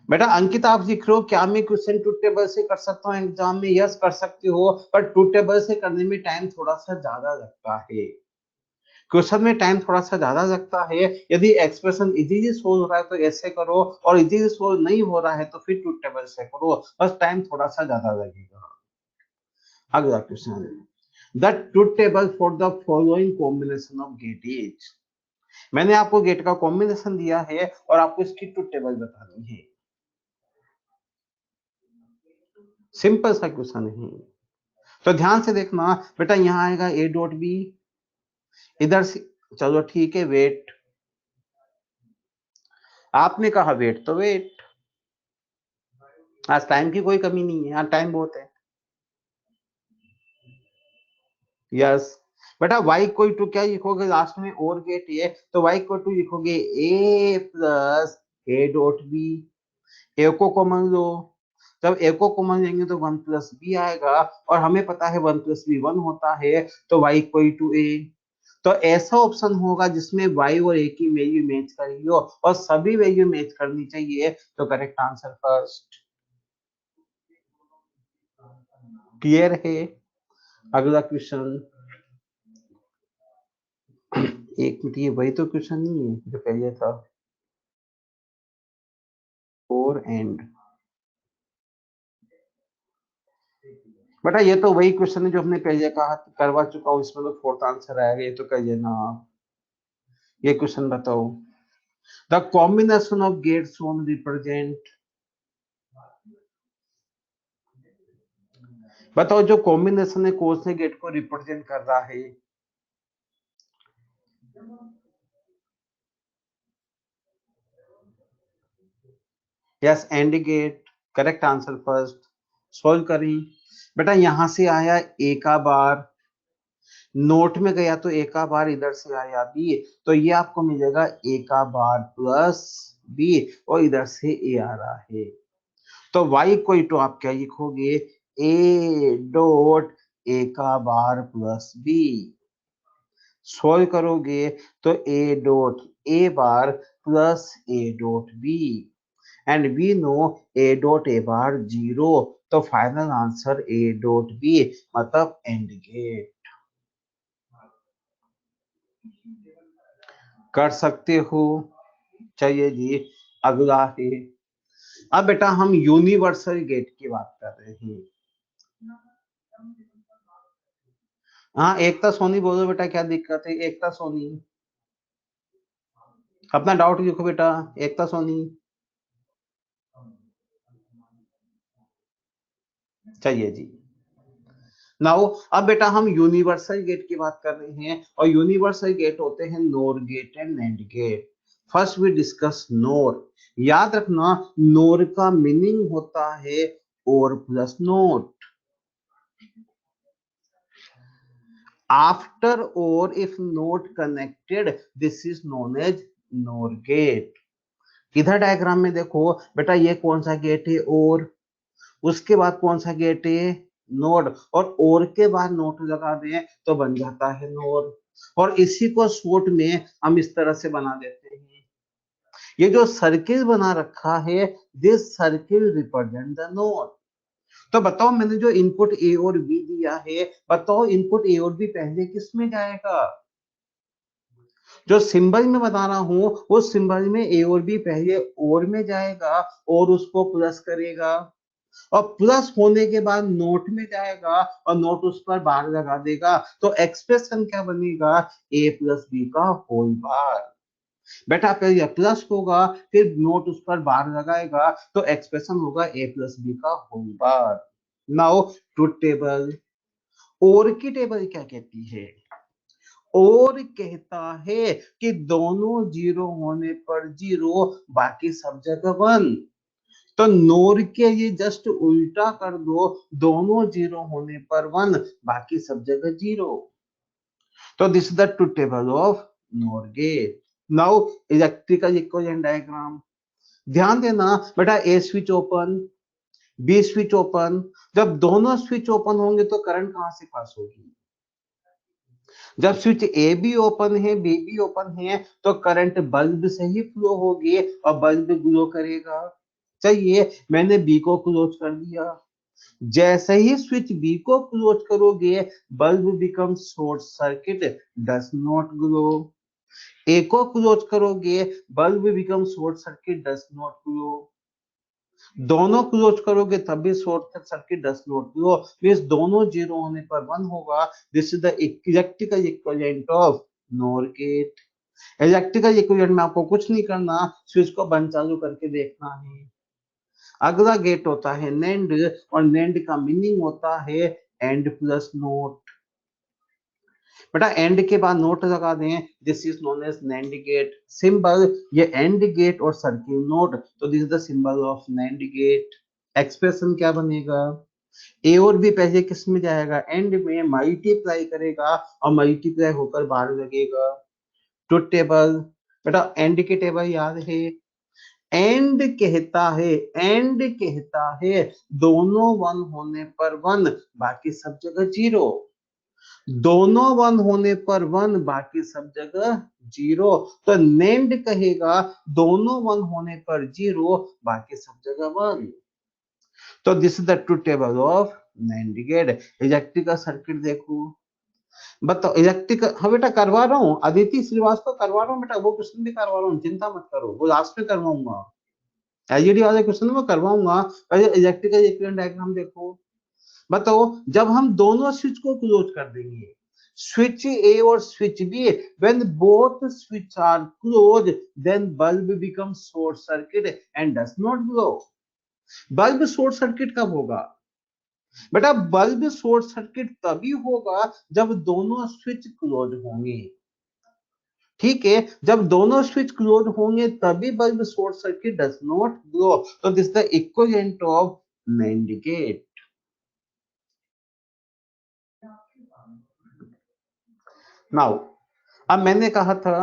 बेटा अंकित आप लिख रहे हो क्या मैं क्वेश्चन ट्रू टेबल से कर सकता हूँ एग्जाम में? यस कर सकते हो, पर ट्रू टेबल से करने में टाइम थोड़ा सा ज्यादा लगता है। क्वेश्चन में टाइम थोड़ा सा ज्यादा लगता है। यदि एक्सप्रेशन इजीली सोल्व हो रहा है तो ऐसे करो, और इजीली सोल्व नहीं हो रहा है तो फिर ट्रू टेबल से करो, बस टाइम थोड़ा सा ज्यादा लगेगा। अगला question, the truth table for the following combination of gate is. मैंने आपको गेट का कॉम्बिनेशन दिया है और आपको इसकी ट्रूथ टेबल बतानी है। सिंपल सा क्वेश्चन है, तो ध्यान से देखना बेटा। यहाँ आएगा a.b, इधर से चलो ठीक है वेट, आपने कहा वेट तो वेट। आज टाइम की कोई कमी नहीं है, आज टाइम बहुत है। यस बेटा y इक्वल टू क्या लिखोगे लास्ट में? और गेट है तो y इक्वल टू लिखोगे a प्लस a.b। ए को कॉमन लो, जब ए को कॉमन लेंगे तो 1+b आएगा, और हमें पता है 1+b 1 होता है, तो y इक्वल टू a। तो ऐसा ऑप्शन होगा जिसमें y और a की वैल्यू मैच करी हो, और सभी वैल्यू मैच करनी चाहिए, तो करेक्ट आंसर फर्स्ट। क्लियर है? अगला क्वेश्चन, एक मिनट, ये वही तो क्वेश्चन नहीं है जो पहले था? और एंड बेटा ये तो वही क्वेश्चन है जो हमने पहले कहा करवा चुका हूँ, इसमें तो फोर्थ आंसर आएगा, ये तो कहिए ना आप। ये क्वेश्चन बताओ, the combination of gates on represent. बताओ जो कॉम्बिनेशन है कौन से गेट को रिप्रेजेंट कर रहा है? Yes and gate, correct answer first. Solve करें बेटा, यहां से आया ए का बार, नोट में गया तो ए का बार इधर से आया बी, तो ये आपको मिलेगा ए का बार प्लस बी, और इधर से ए आ रहा है। तो y इक्वल टू आप क्या लिखोगे? ए डॉट ए का बार प्लस बी। सोल्व करोगे तो A dot A bar plus A dot B, and we know A dot A bar 0, तो final answer A dot B, मतलब एंड गेट। कर सकते हो? चाहिए जी। अगला है, अब बेटा हम यूनिवर्सल गेट की बात कर रहे हैं। हाँ एकता सोनी बोलो बेटा, क्या दिक्कत है? एकता सोनी अपना डाउट लिखो बेटा, एकता सोनी। चाहिए जी। नाउ अब बेटा हम यूनिवर्सल गेट की बात कर रहे हैं, और यूनिवर्सल गेट होते हैं NOR gate and NAND gate. First we discuss NOR. याद रखना, नोर का मीनिंग होता है और plus NOT. After OR if NOT connected, this is known as NOR gate. इधर डायग्राम में देखो बेटा, ये कौन सा गेट है? और उसके बाद कौन सा गेट है? नोड। और के बाद नोट लगा दें तो बन जाता है नोर। और इसी को शॉर्ट में हम इस तरह से बना देते हैं, ये जो सर्किल बना रखा है, this circle represent the node. तो बताओ मैंने जो इनपुट ए और बी दिया है, बताओ इनपुट ए और बी पहले किस में जाएगा? जो सिंबल में बता रहा हूं उस सिंबल में ए और बी पहले और में जाएगा और उसको प्लस करेगा, और प्लस होने के बाद नोट में जाएगा और नोट उस पर बार लगा देगा। तो एक्सप्रेशन क्या बनेगा? ए प्लस बी का होल बार। बेटा पहले प्लस होगा फिर नोट उस पर बार लगाएगा तो एक्सप्रेशन होगा ए प्लस बी का whole bar. Now truth table. Or की टेबल क्या कहती है? और कहता है कि दोनों जीरो होने पर जीरो, बाकी सब जगह वन। तो नोर के ये जस्ट उल्टा कर दो, दोनों जीरो होने पर वन, बाकी सब जगह जीरो। तो this is the truth table of NOR gate. Now electrical equivalent diagram. ध्यान देना बेटा, A switch open, B switch open. जब दोनों स्विच ओपन होंगे तो करंट कहां से पास होगी? जब स्विच ए भी ओपन है बी भी ओपन है तो करंट बल्ब से ही फ्लो होगी और बल्ब ग्लो करेगा। चलिए मैंने बी को क्लोज कर दिया, जैसे ही स्विच बी को क्लोज करोगे bulb become short circuit, does not glow. A को क्लोज करोगे bulb become short circuit, does not glow. दोनों क्लोज करोगे तब भी short circuit does not glow, means दोनों जीरो होने पर वन होगा। This is the electrical equivalent of NOR gate. Electrical equivalent में आपको कुछ नहीं करना, स्विच को बंद चालू करके देखना है। अगला गेट होता है नेंड, और नेंड का मीनिंग होता है एंड प्लस नोट। बेटा एंड के बाद नोट लगा दें, this is known as NAND gate symbol. ये एंड गेट और सर्किल नोट, तो this is the symbol of NAND gate. Expression क्या बनेगा? ए और बी पहले किस में जाएगा? एंड में मल्टीप्लाई करेगा और मल्टीप्लाई होकर बाहर लगेगा। Truth table. बेटा एंड के टेबल याद है? एंड कहता है, एंड कहता है दोनों वन होने पर वन, बाकी सब जगह जीरो। दोनों वन होने पर वन, बाकी सब जगह जीरो। तो नेम्ड कहेगा दोनों वन होने पर जीरो, बाकी सब जगह वन। तो this is the truth table of NAND gate. Electrical circuit देखो, बताओ इलेक्ट्रिकल। हाँ बेटा करवा रहा हूँ, अदिति श्रीवास्तव करवा रहा हूँ बेटा, वो क्वेश्चन भी करवा रहा हूँ, चिंता मत करो, वो लास्ट में करवाऊंगा। एलईडी वाले क्वेश्चन में करवाऊंगा। पहले इलेक्ट्रिकल इक्विवेलेंट डायग्राम देखो। बताओ जब हम दोनों स्विच को क्लोज कर देंगे, स्विच ए और switch B, when both switch are close then bulb becomes short circuit and does not glow. Bulb short circuit कब होगा? बेटा बल्ब शॉर्ट सर्किट तभी होगा जब दोनों स्विच क्लोज होंगे। ठीक है, जब दोनों स्विच क्लोज होंगे तभी bulb short circuit does not glow. तो this the equivalent of NAND gate. Now अब मैंने कहा था,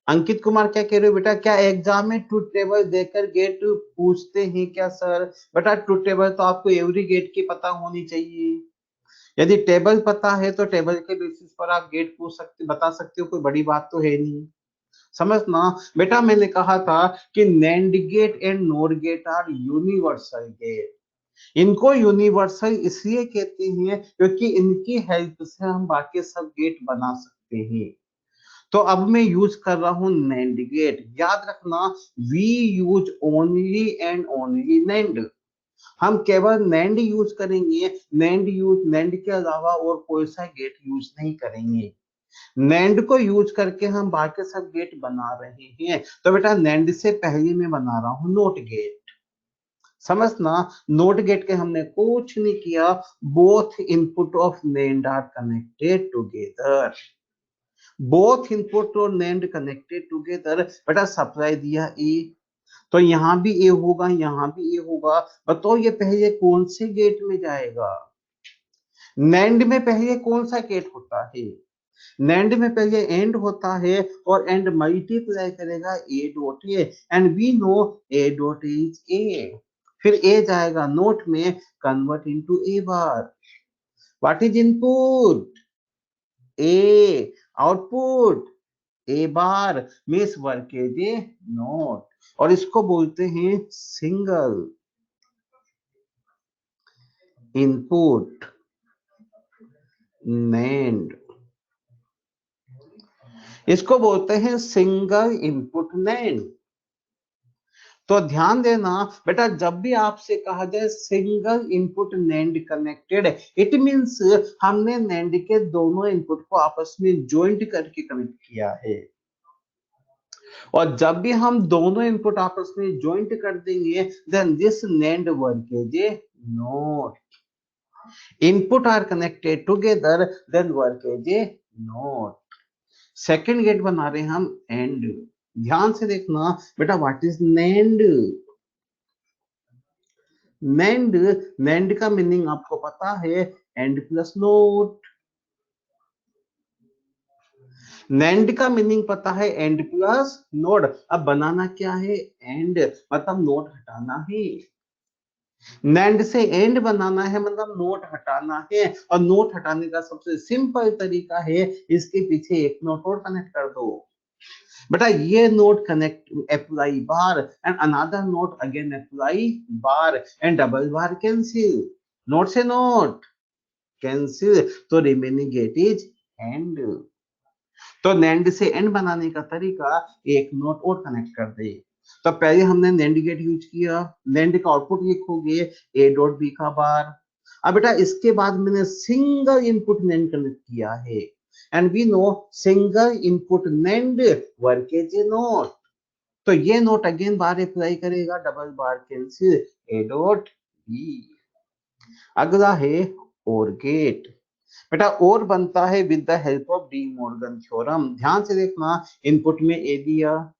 अंकित कुमार क्या कह रहे हो बेटा, क्या एग्जाम में ट्रुथ टेबल देकर गेट पूछते हैं क्या सर? बेटा ट्रुथ टेबल तो आपको एवरी गेट की पता होनी चाहिए। यदि टेबल पता है तो टेबल के बेसिस पर आप गेट पूछ सकते, बता सकते हो, कोई बड़ी बात तो है नहीं। समझना बेटा, मैंने कहा था कि NAND gate and NOR gate are universal gate. इनको यूनिवर्सल इसलिए कहते हैं क्योंकि इनकी हेल्प से हम बाकी सब गेट बना सकते हैं। तो अब मैं यूज कर रहा हूं नैंड गेट। याद रखना, we use only and only NAND. हम केवल नैंड यूज करेंगे, नैंड के अलावा और कोई सा गेट यूज नहीं करेंगे। नैंड को यूज करके हम बाकी सब गेट बना रहे हैं। तो बेटा नैंड से पहले मैं बना रहा हूं नोट गेट। समझना, नोट गेट के हमने कुछ नहीं किया, both input of NAND are connected together. Both input और नैंड कनेक्टेड टुगेदर। बेटा सप्लाई दिया ए, तो यहाँ भी ए होगा, यहाँ भी ए होगा। बताओ ये पहले कौन से गेट में जाएगा? नैंड में पहले कौन सा गेट होता है? नैंड में पहले एंड होता है और एंड मल्टीप्लाई करेगा A dot A, and we know A dot is A. फिर ए जाएगा नोट में, convert into A bar. What is input? A. Output A bar means work as a note, और इसको बोलते हैं सिंगल इनपुट नेंड, इसको बोलते हैं सिंगल इनपुट नेंड। तो ध्यान देना बेटा, जब भी आपसे कहा जाए single input NAND connected, it means हमने नेंड के दोनों इनपुट को आपस में ज्वाइंट करके कनेक्ट किया है। और जब भी हम दोनों इनपुट आपस में ज्वाइंट कर देंगे, then this NAND work as a not. Input are connected together, then work as a not. Second gate बना रहे हैं हम एंड। ध्यान से देखना बेटा, what is NAND? NAND, NAND का मीनिंग आपको पता है, एंड प्लस नोट। नेंड का मीनिंग पता है, एंड प्लस नोट। अब बनाना क्या है? एंड, मतलब नोट हटाना है। नेंड से एंड बनाना है मतलब नोट हटाना है, और नोट हटाने का सबसे सिंपल तरीका है, इसके पीछे एक नोट और कनेक्ट कर दो। बेटा ये note connect apply bar and another note again apply bar and double bar cancel, note से नोट कैंसिल, तो रिमेनिंग गेट इज एंड। तो नेंड से एंड बनाने का तरीका, एक नोट और कनेक्ट कर दे। तो पहले हमने नेंड गेट यूज किया, नेंड का आउटपुट लिखोगे ए डॉट बी का बार। अब बेटा इसके बाद मैंने सिंगल इनपुट नेंड कनेक्ट किया है, and we know single input NAND work as a not. तो ये नोट अगेन बार अप्लाई करेगा, double bar cancel, A dot B. अगला है और गेट। बेटा और बनता है with the help of De Morgan theorem. ध्यान से देखना, इनपुट में ए दिया,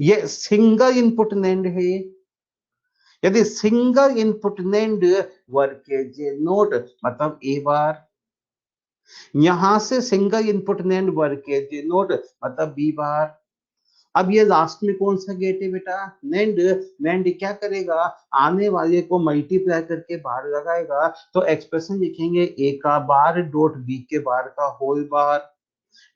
ये सिंगल इनपुट नेंड है। यदि single input NAND work as a not, मतलब ए बार। यहां से single input NAND work as a not, मतलब बी बार। अब ये लास्ट में कौन सा गेट है बेटा? नेंड। नेंड क्या करेगा? आने वाले को मल्टीप्लाई करके बार लगाएगा, तो एक्सप्रेशन लिखेंगे ए का बार डॉट बी के बार का होल बार।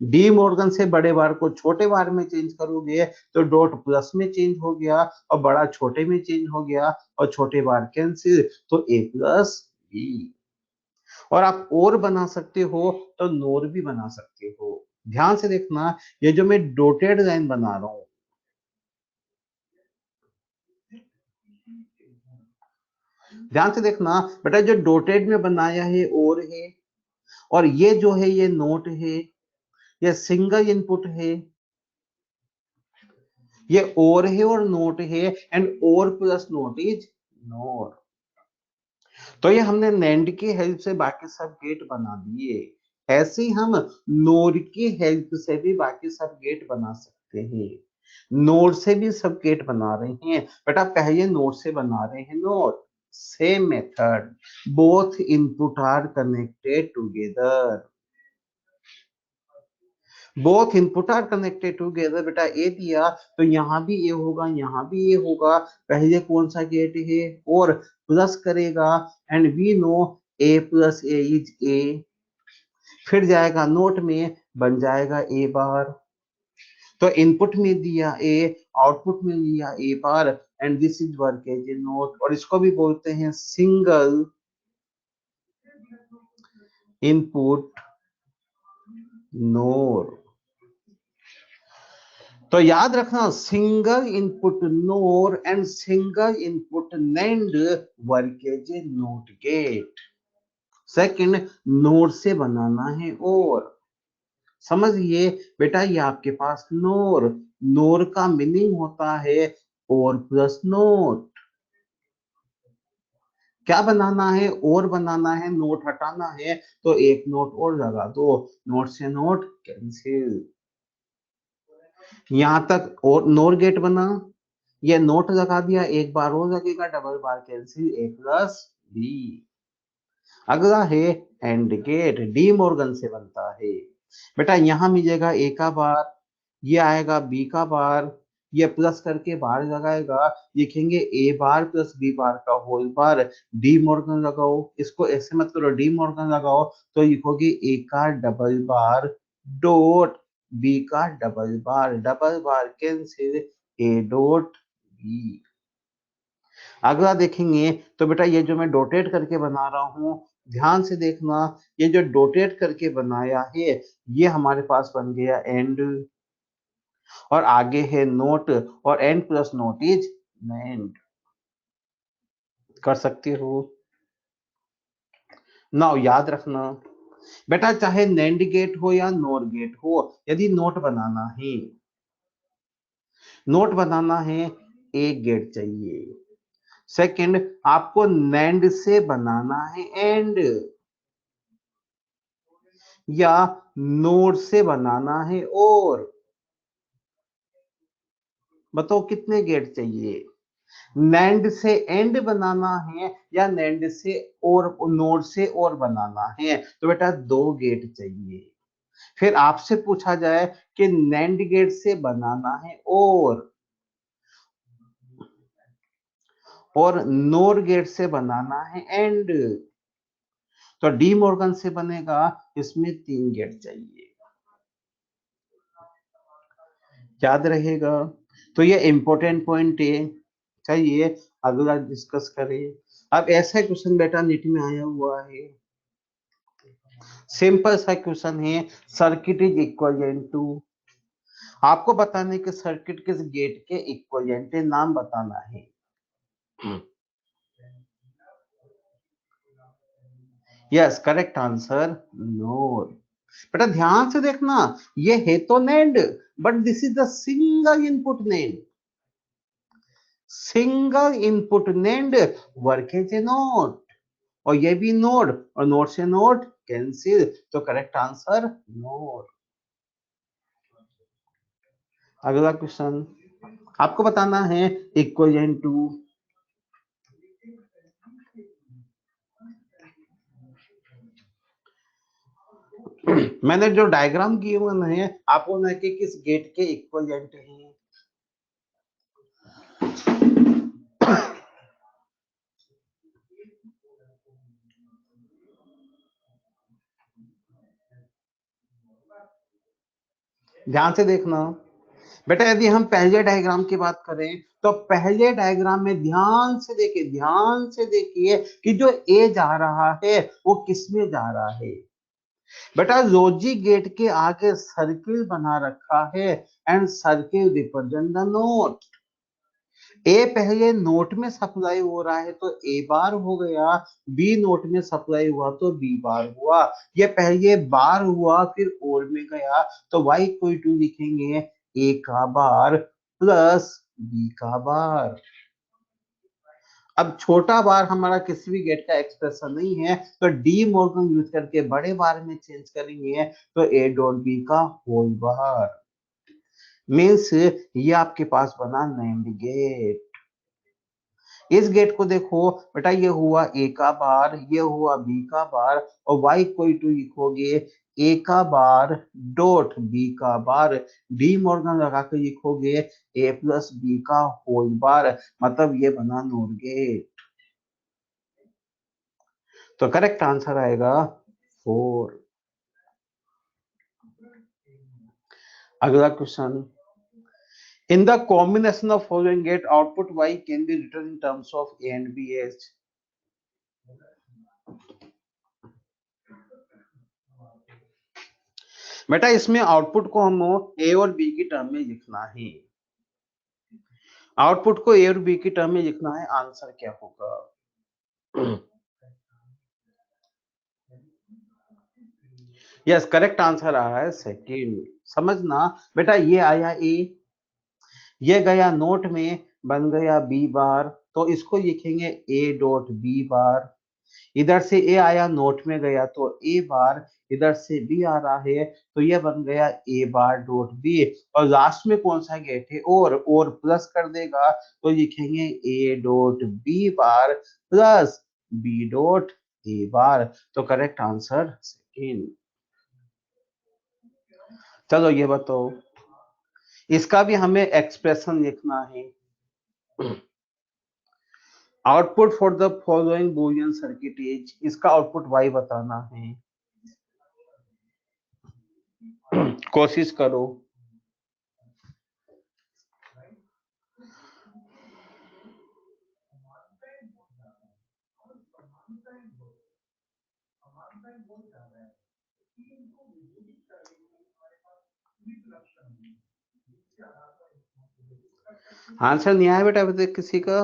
डी मॉर्गन से बड़े बार को छोटे बार में चेंज करोगे तो डॉट प्लस में चेंज हो गया, और बड़ा छोटे में चेंज हो गया, और छोटे बार कैंसिल, तो ए प्लस बी। और आप और बना सकते हो तो नोर भी बना सकते हो। ध्यान से देखना, ये जो मैं डॉटेड लाइन बना रहा हूं, ध्यान से देखना बेटा, जो डॉटेड में बनाया है और है, और ये जो है ये नोट है, ये सिंगल इनपुट है, ये और है और नोट है, एंड और प्लस नोट इज नोर। तो ये हमने नेंड की हेल्प से बाकी सब गेट बना दिए। ऐसे ही हम नोर की हेल्प से भी बाकी सब गेट बना सकते हैं। नोड से भी सब गेट बना रहे हैं बेटा, पहले नोड से बना रहे हैं NOR. Same method, both input are connected together, both input are connected together. बेटा ए दिया तो यहाँ भी ए होगा, यहाँ भी ए होगा। पहले कौन सा गेट है? और प्लस करेगा, and we know A plus A is A. फिर जाएगा नोट में, बन जाएगा ए बार। तो इनपुट में दिया ए, आउटपुट में लिया A bar, and this is work as a note. और इसको भी बोलते हैं सिंगल इनपुट नोर। तो याद रखना, single input NOR and single input NAND work as a not gate. Second, NOR से बनाना है और। समझिए बेटा, ये आपके पास नोर, नोर का मीनिंग होता है और प्लस नोट। क्या बनाना है? और बनाना है, नोट हटाना है, तो एक नोट और लगा दो, नोट से नोट कैंसिल। यहां तक और नोर गेट बना, ये नोट लगा दिया, एक बार और लगेगा, डबल बार कैंसिल, ए प्लस बी। अगला है एंड गेट, डी मॉर्गन से बनता है। बेटा यहां मिलेगा ए का बार, ये आएगा बी का बार, ये प्लस करके बार लगाएगा, लिखेंगे ए बार प्लस बी बार का होल बार। डी मॉर्गन लगाओ, इसको ऐसे मत करो, डी मॉर्गन लगाओ तो लिखोगे ए का डबल बार डॉट बी का double bar cancel A dot B. अगला देखेंगे तो बेटा ये जो मैं डोटेट करके बना रहा हूं, ध्यान से देखना, ये जो डोटेट करके बनाया है ये हमारे पास बन गया एंड, और आगे है नोट, और and plus note is and. कर सकते हो। नाउ याद रखना बेटा, चाहे नैंड गेट हो या नोर गेट हो, यदि नोट बनाना है एक गेट चाहिए। सेकंड, आपको नैंड से बनाना है एंड, या नोड से बनाना है और। बताओ कितने गेट चाहिए? नैंड से एंड बनाना है या नैंड से और नोड से और बनाना है, तो बेटा दो गेट चाहिए। फिर आपसे पूछा जाए कि नैंड गेट से बनाना है और नोर गेट से बनाना है एंड, तो डी मॉर्गन से बनेगा, इसमें तीन गेट चाहिए। याद रहेगा। तो ये इंपॉर्टेंट पॉइंट है, चाहिए अगला डिस्कस करें। अब ऐसा क्वेश्चन बेटा नीट में आया हुआ है, सिंपल सा क्वेश्चन है, सर्किट इज इक्विवेलेंट टू, आपको बताने के सर्किट किस गेट के इक्विवेलेंट है, नाम बताना है। Yes, correct answer not. बेटा ध्यान से देखना, ये है तो NAND, but this is the single input NAND, single input NAND work as a not, और ये भी नोड, और नोड से नोड कैंसिल, तो करेक्ट आंसर नोड। अगला क्वेश्चन आपको बताना है इक्विवेलेंट टू, मैंने जो डायग्राम किए हुए हैं आपको ना कि किस गेट के इक्विवेलेंट हैं। ध्यान से देखना बेटा, यदि हम पहले डायग्राम की बात करें तो पहले डायग्राम में ध्यान से देखिए कि जो ए जा रहा है वो किस में जा रहा है। बेटा लॉजिक गेट के आगे सर्किल बना रखा है, and circle represent the node. ए पहले नोट में सप्लाई हो रहा है तो ए बार हो गया, बी नोट में सप्लाई हुआ तो बी बार हुआ, ये पहले बार हुआ फिर और में गया, तो वाई कोई टू लिखेंगे ए का बार प्लस बी का बार। अब छोटा बार हमारा किसी भी गेट का एक्सप्रेशन नहीं है, तो डी मॉर्गन यूज करके बड़े बार में चेंज करेंगे, तो ए डॉट बी का होल बार मीन्स ये आपके पास बना नेम्ड गेट। इस गेट को देखो बेटा, ये हुआ ए का बार, ये हुआ बी का बार, और वाई कोई टू लिखोगे ए का बार डॉट बी का बार, डी मॉर्गन लगा के लिखोगे ए प्लस बी का होल बार, मतलब ये बना नोर गेट। तो करेक्ट आंसर आएगा 4। अगला question, in the combination of following gate output y can be written in terms of a and b as। बेटा इसमें आउटपुट को हम ए और बी की टर्म में लिखना है, आउटपुट को ए और बी की टर्म में लिखना है, आंसर क्या होगा? यस, करेक्ट आंसर आ रहा है सेकंड। समझना बेटा, ये आया ए, ये गया नोट में, बन गया बी बार, तो इसको लिखेंगे ए डॉट बी बार। इधर से ए आया नोट में गया तो ए बार, इधर से बी आ रहा है तो ये बन गया ए बार डॉट बी, और लास्ट में कौन सा गेट है और प्लस कर देगा तो लिखेंगे A dot B bar plus B dot A bar, तो करेक्ट आंसर सेकेंड। चलो ये बताओ, इसका भी हमें एक्सप्रेशन लिखना है। Output for the following Boolean circuit is, इसका आउटपुट y बताना है। कोशिश करो। आंसर नहीं आया बेटा अभी तक किसी का?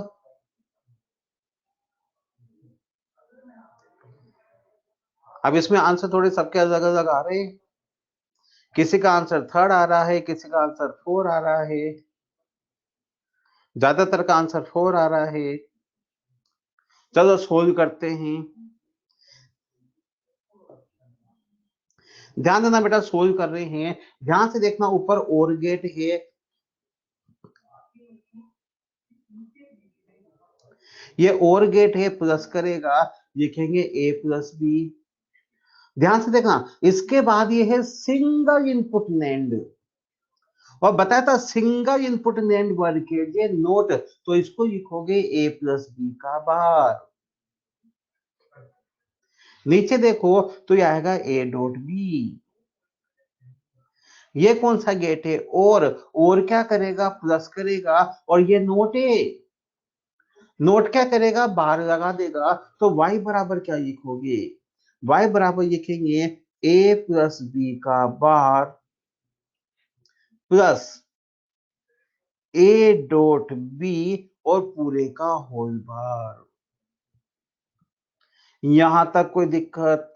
अब इसमें आंसर थोड़े सबके अलग अलग आ रहे हैं। किसी का आंसर 3rd आ रहा है, किसी का आंसर 4 आ रहा है, ज्यादातर का आंसर 4 आ रहा है। चलो सोल्व करते हैं। ध्यान देना बेटा, सोल्व कर रहे हैं, ध्यान से देखना, ऊपर और गेट है, ये और गेट है, प्लस करेगा, लिखेंगे a प्लस बी। ध्यान से देखना, इसके बाद ये है सिंगल इनपुट नैंड, और बताया था सिंगल इनपुट नैंड वर्ड के लिए नोट, तो इसको लिखोगे a प्लस बी का बार। नीचे देखो तो ये आएगा a डॉट बी। ये कौन सा गेट है? और क्या करेगा? प्लस करेगा, और ये नोट है, नोट क्या करेगा? बार लगा देगा, तो y बराबर क्या लिखोगे? y बराबर लिखेंगे a प्लस बी का bar plus a dot B और पूरे का होल बार। यहां तक कोई दिक्कत?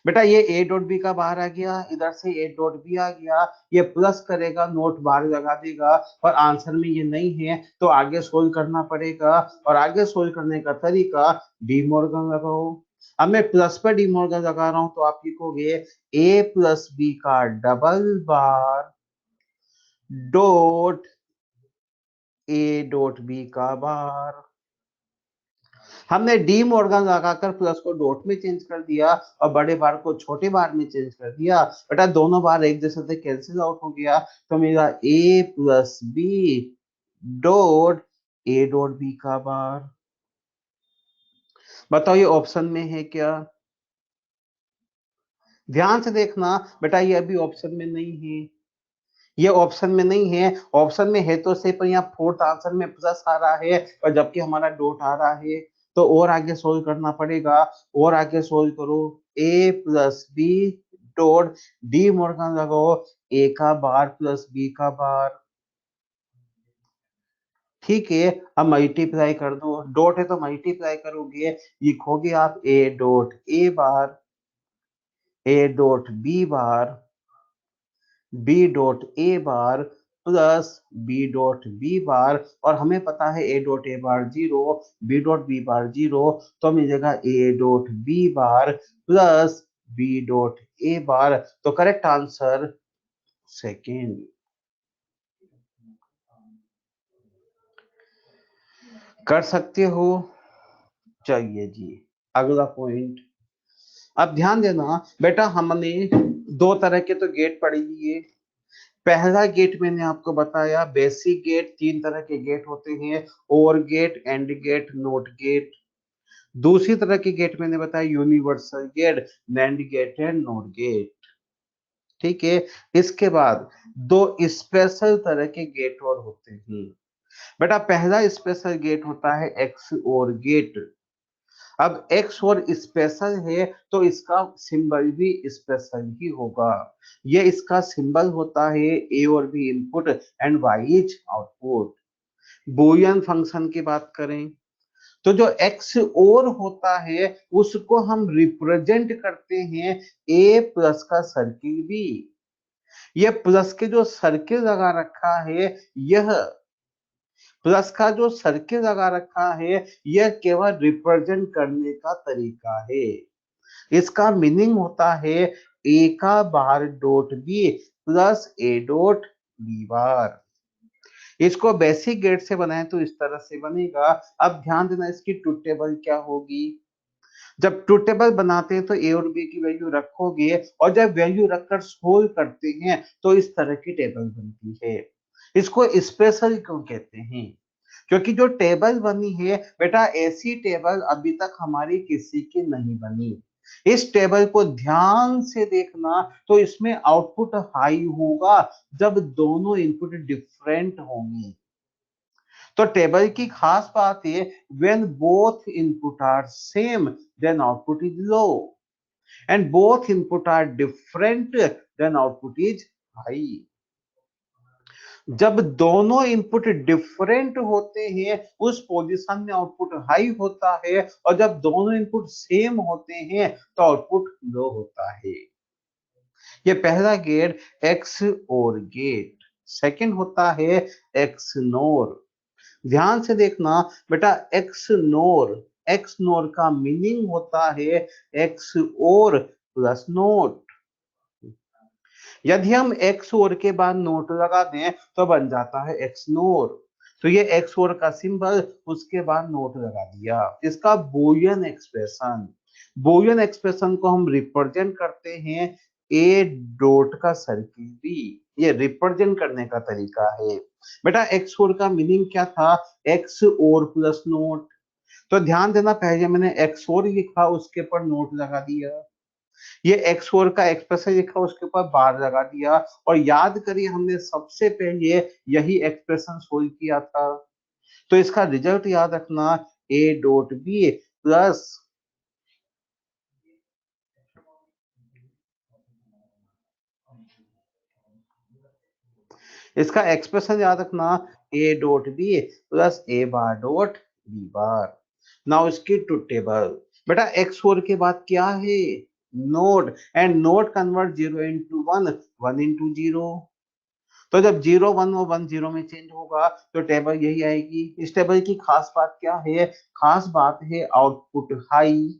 बेटा ये a डॉट बी का बाहर आ गया, इधर से a डॉट बी आ गया, ये प्लस करेगा, नोट बार लगा देगा, और आंसर में ये नहीं है तो आगे सोल्व करना पड़ेगा, और आगे सोल्व करने का तरीका डी मॉर्गन लगाओ। अब मैं प्लस पर डी मॉर्गन लगा रहा हूं, तो आप लिखोगे a प्लस बी का double bar dot a dot B का बार। हमने डी मॉर्गन लगाकर प्लस को डॉट में चेंज कर दिया और बड़े बार को छोटे बार में चेंज कर दिया। बेटा दोनों बार एक जैसे से कैंसिल आउट हो गया, तो मेरा a plus B dot a dot B का बार। बताओ ये ऑप्शन में है क्या? ध्यान से देखना बेटा, ये अभी ऑप्शन में नहीं है, ये ऑप्शन में नहीं है, ऑप्शन में है तो सही, पर यहाँ फोर्थ आंसर में प्लस आ रहा है और जबकि हमारा डॉट आ रहा है, तो और आगे सोल्व करना पड़ेगा, और आगे सोल्व करो। a plus B dot De Morgan लगाओ, a का बार प्लस b का बार। ठीक है, अब मल्टीप्लाई कर दो, डॉट है तो मल्टीप्लाई करोगे, लिखोगे आप a dot a bar, a dot b bar, b dot a bar plus b dot b बार, और हमें पता है a dot a bar 0, b dot b बार 0, तो मिलेगा a dot b bar plus b dot a बार। तो correct answer second. कर सकते हो? चलिए जी, अगला पॉइंट। अब ध्यान देना बेटा, हमने दो तरह के तो गेट पढ़ लिए। पहला गेट मैंने आपको बताया, बेसिक गेट, तीन तरह के गेट होते हैं, or gate, and gate, not gate. दूसरी तरह के गेट मैंने बताया universal gate, NAND gate and not gate. ठीक है, इसके बाद दो स्पेशल तरह के गेट और होते हैं। बेटा पहला स्पेशल गेट होता है एक्स और गेट। अब एक्स और स्पेशल है तो इसका सिंबल भी स्पेशल ही होगा। ये इसका सिंबल होता है ए और B input and Y is output. Boolean function की बात करें तो जो एक्स और होता है उसको हम रिप्रेजेंट करते हैं ए प्लस का सर्किल बी। ये प्लस के जो सर्किल लगा रखा है, यह प्लस का जो सर्किल लगा रखा है, यह केवल रिप्रेजेंट करने का तरीका है। इसका मीनिंग होता है ए का bar dot B plus A dot B bar. इसको बेसिक गेट से बनाए तो इस तरह से बनेगा। अब ध्यान देना, इसकी ट्रुथ टेबल क्या होगी? जब ट्रुथ टेबल बनाते हैं तो ए और बी की वैल्यू रखोगे, और जब वैल्यू रखकर सोल्व करते हैं तो इस तरह की टेबल बनती है। इसको स्पेशल क्यों कहते हैं? क्योंकि जो टेबल बनी है बेटा, ऐसी टेबल अभी तक हमारी किसी की नहीं बनी। इस टेबल को ध्यान से देखना, तो इसमें आउटपुट हाई होगा जब दोनों इनपुट डिफरेंट होंगे। तो टेबल की खास बात है, when both input are same then output is low and both input are different then output is high। जब दोनों इनपुट डिफरेंट होते हैं उस पोजीशन में आउटपुट हाई होता है, और जब दोनों इनपुट सेम होते हैं तो आउटपुट लो होता है। ये पहला gate XOR gate. Second होता है एक्स नोर। ध्यान से देखना बेटा, एक्स नोर का मीनिंग होता है एक्स और प्लस नोट। यदि हम एक्स और के बाद नोट लगा दें तो बन जाता है एक्स नोर। तो ये एक्स और का सिंबल, उसके बाद नोट लगा दिया। इसका बोलियन एक्सप्रेशन को हम रिप्रेजेंट करते हैं ए डॉट का सर्किल बी। ये रिप्रेजेंट करने का तरीका है। बेटा एक्स और का मीनिंग क्या था? एक्स और प्लस नोट। तो ध्यान देना, पहले मैंने एक्स और लिखा, उसके ऊपर नोट लगा दिया। ये एक्स फोर का एक्सप्रेशन लिखा, उसके ऊपर बार लगा दिया। और याद करिए, हमने सबसे पहले यही एक्सप्रेशन सोल्व किया था। तो इसका रिजल्ट याद रखना, ए डॉट बी प्लस इसका एक्सप्रेशन याद रखना, A dot B plus A bar dot B bar. Now इसकी ट्रुथ टेबल। बेटा एक्स फोर के बाद क्या है? Not. And not convert 0 into 1, 1 into 0। तो जब 0 1 और 1 0 में चेंज होगा तो टेबल यही आएगी। इस टेबल की खास बात क्या है? खास बात है आउटपुट हाई।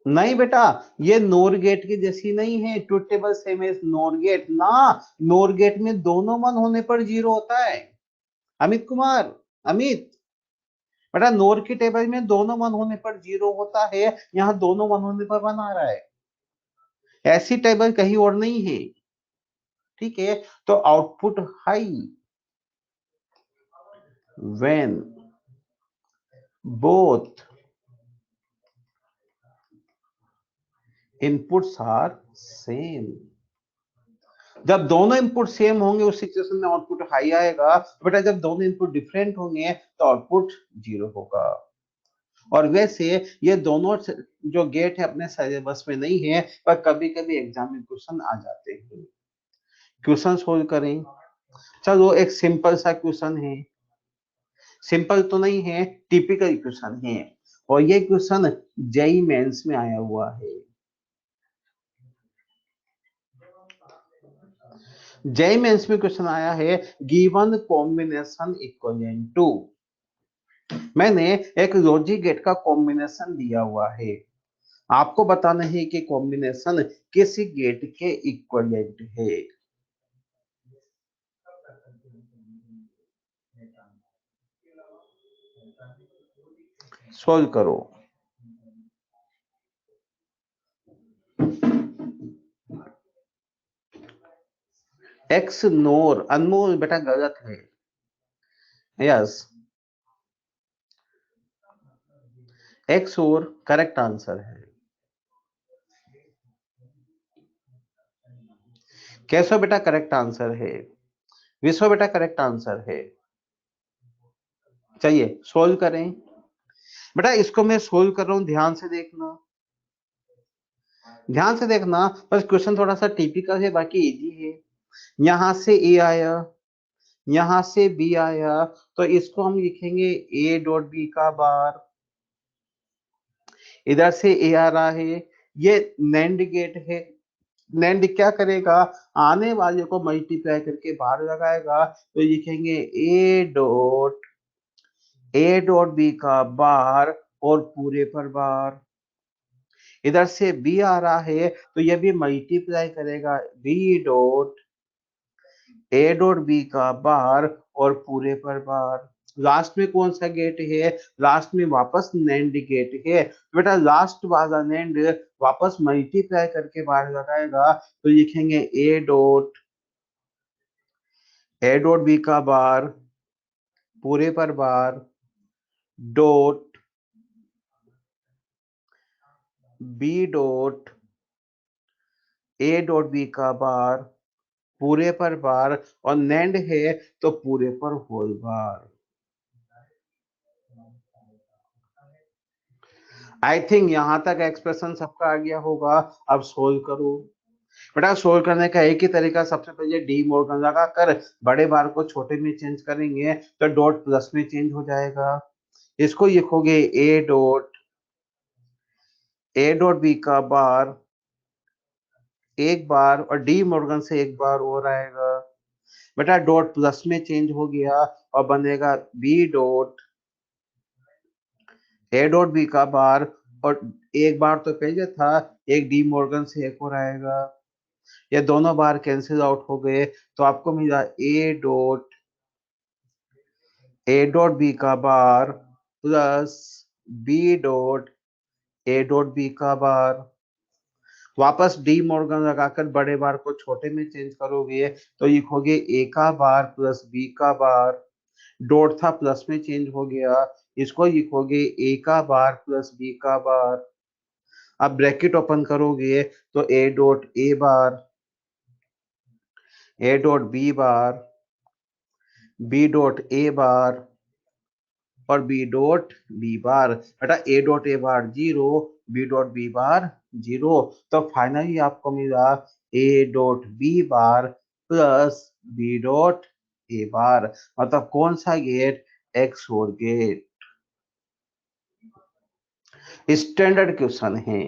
नहीं बेटा, ये नोर गेट की जैसी नहीं है। Truth table same as NOR gate ना। नोर गेट में दोनों वन होने पर 0 होता है। अमित कुमार, अमित बेटा, नोर की टेबल में दोनों वन होने पर 0 होता है, यहाँ दोनों वन होने पर 1 आ रहा है। ऐसी टेबल कहीं और नहीं है। ठीक है, तो output high when both inputs are same. जब दोनों इनपुट सेम होंगे उस सिचुएशन में आउटपुट हाई आएगा। बेटा जब दोनों इनपुट डिफरेंट होंगे तो आउटपुट 0 होगा। और वैसे ये दोनों जो गेट है अपने सिलेबस में नहीं है, पर कभी कभी एग्जाम में क्वेश्चन आ जाते हैं। क्वेश्चन सोल्व करें। चलो एक सिंपल सा क्वेश्चन है। सिंपल तो नहीं है, टिपिकल क्वेश्चन है, और ये क्वेश्चन जेईई मेंस में आया हुआ है। जेईई मेंस में क्वेश्चन आया है, गिवन कॉम्बिनेशन इक्विवेलेंट टू। मैंने एक लॉजिक गेट का कॉम्बिनेशन दिया हुआ है, आपको बताना है कि कॉम्बिनेशन किस गेट के इक्विवेलेंट है। सोल्व करो। एक्स नोर, अनमोल बेटा गलत है। यस, एक्स और करेक्ट आंसर है। कैसो बेटा करेक्ट आंसर है। विश्व बेटा करेक्ट आंसर है। चलिए सोल्व करें। बेटा इसको मैं सोल्व कर रहा हूं, ध्यान से देखना। ध्यान से देखना, बस क्वेश्चन थोड़ा सा टिपिकल है, बाकी इजी है। यहां से ए आया, यहां से बी आया, तो इसको हम लिखेंगे ए डॉट बी का बार। इधर से ए आ रहा है, ये नैंड गेट है। नैंड क्या करेगा? आने वाले को मल्टीप्लाई करके बाहर लगाएगा। तो लिखेंगे ए डॉट बी का बार और पूरे पर बार। इधर से बी आ रहा है तो ये भी मल्टीप्लाई करेगा, ए डॉट बी का बार और पूरे पर बार। लास्ट में कौन सा गेट है? लास्ट में वापस नैंड गेट है। बेटा लास्ट वाला नैंड वापस मल्टीप्लाई करके बाहर लगाएगा, तो लिखेंगे ए डॉट बी का बार पूरे पर bar dot B dot A dot B का बार पूरे पर बार और नेंड है तो पूरे पर होल बार। आई थिंक यहां तक एक्सप्रेशन सबका आ गया होगा। अब सोल्व करो बेटा। सोल्व करने का एक ही तरीका, सबसे पहले डी मॉर्गन लगा कर बड़े बार को छोटे में चेंज करेंगे तो डॉट प्लस में चेंज हो जाएगा। इसको लिखोगे ए डॉट बी का बार एक बार और डी मॉर्गन से एक बार और आएगा। बेटा डॉट प्लस में चेंज हो गया और बनेगा B dot A dot B का बार और एक बार तो पहले था, एक डी मॉर्गन से एक और आएगा। ये दोनों बार कैंसिल आउट हो गए तो आपको मिला ए डॉट बी का bar plus B dot A dot B का बार। वापस डी मॉर्गन लगाकर बड़े बार को छोटे में चेंज करोगे तो लिखोगे ए का बार प्लस बी का बार। डॉट था प्लस में चेंज हो गया, इसको लिखोगे ए का बार प्लस बी का बार। अब ब्रैकेट ओपन करोगे तो A dot B bar, B dot A bar और बी डॉट बी बार। बेटा A dot A bar 0, B dot B bar 0, तो फाइनली आपको मिला A dot B bar plus B dot A bar. मतलब कौन सा gate? XOR gate. Standard question है,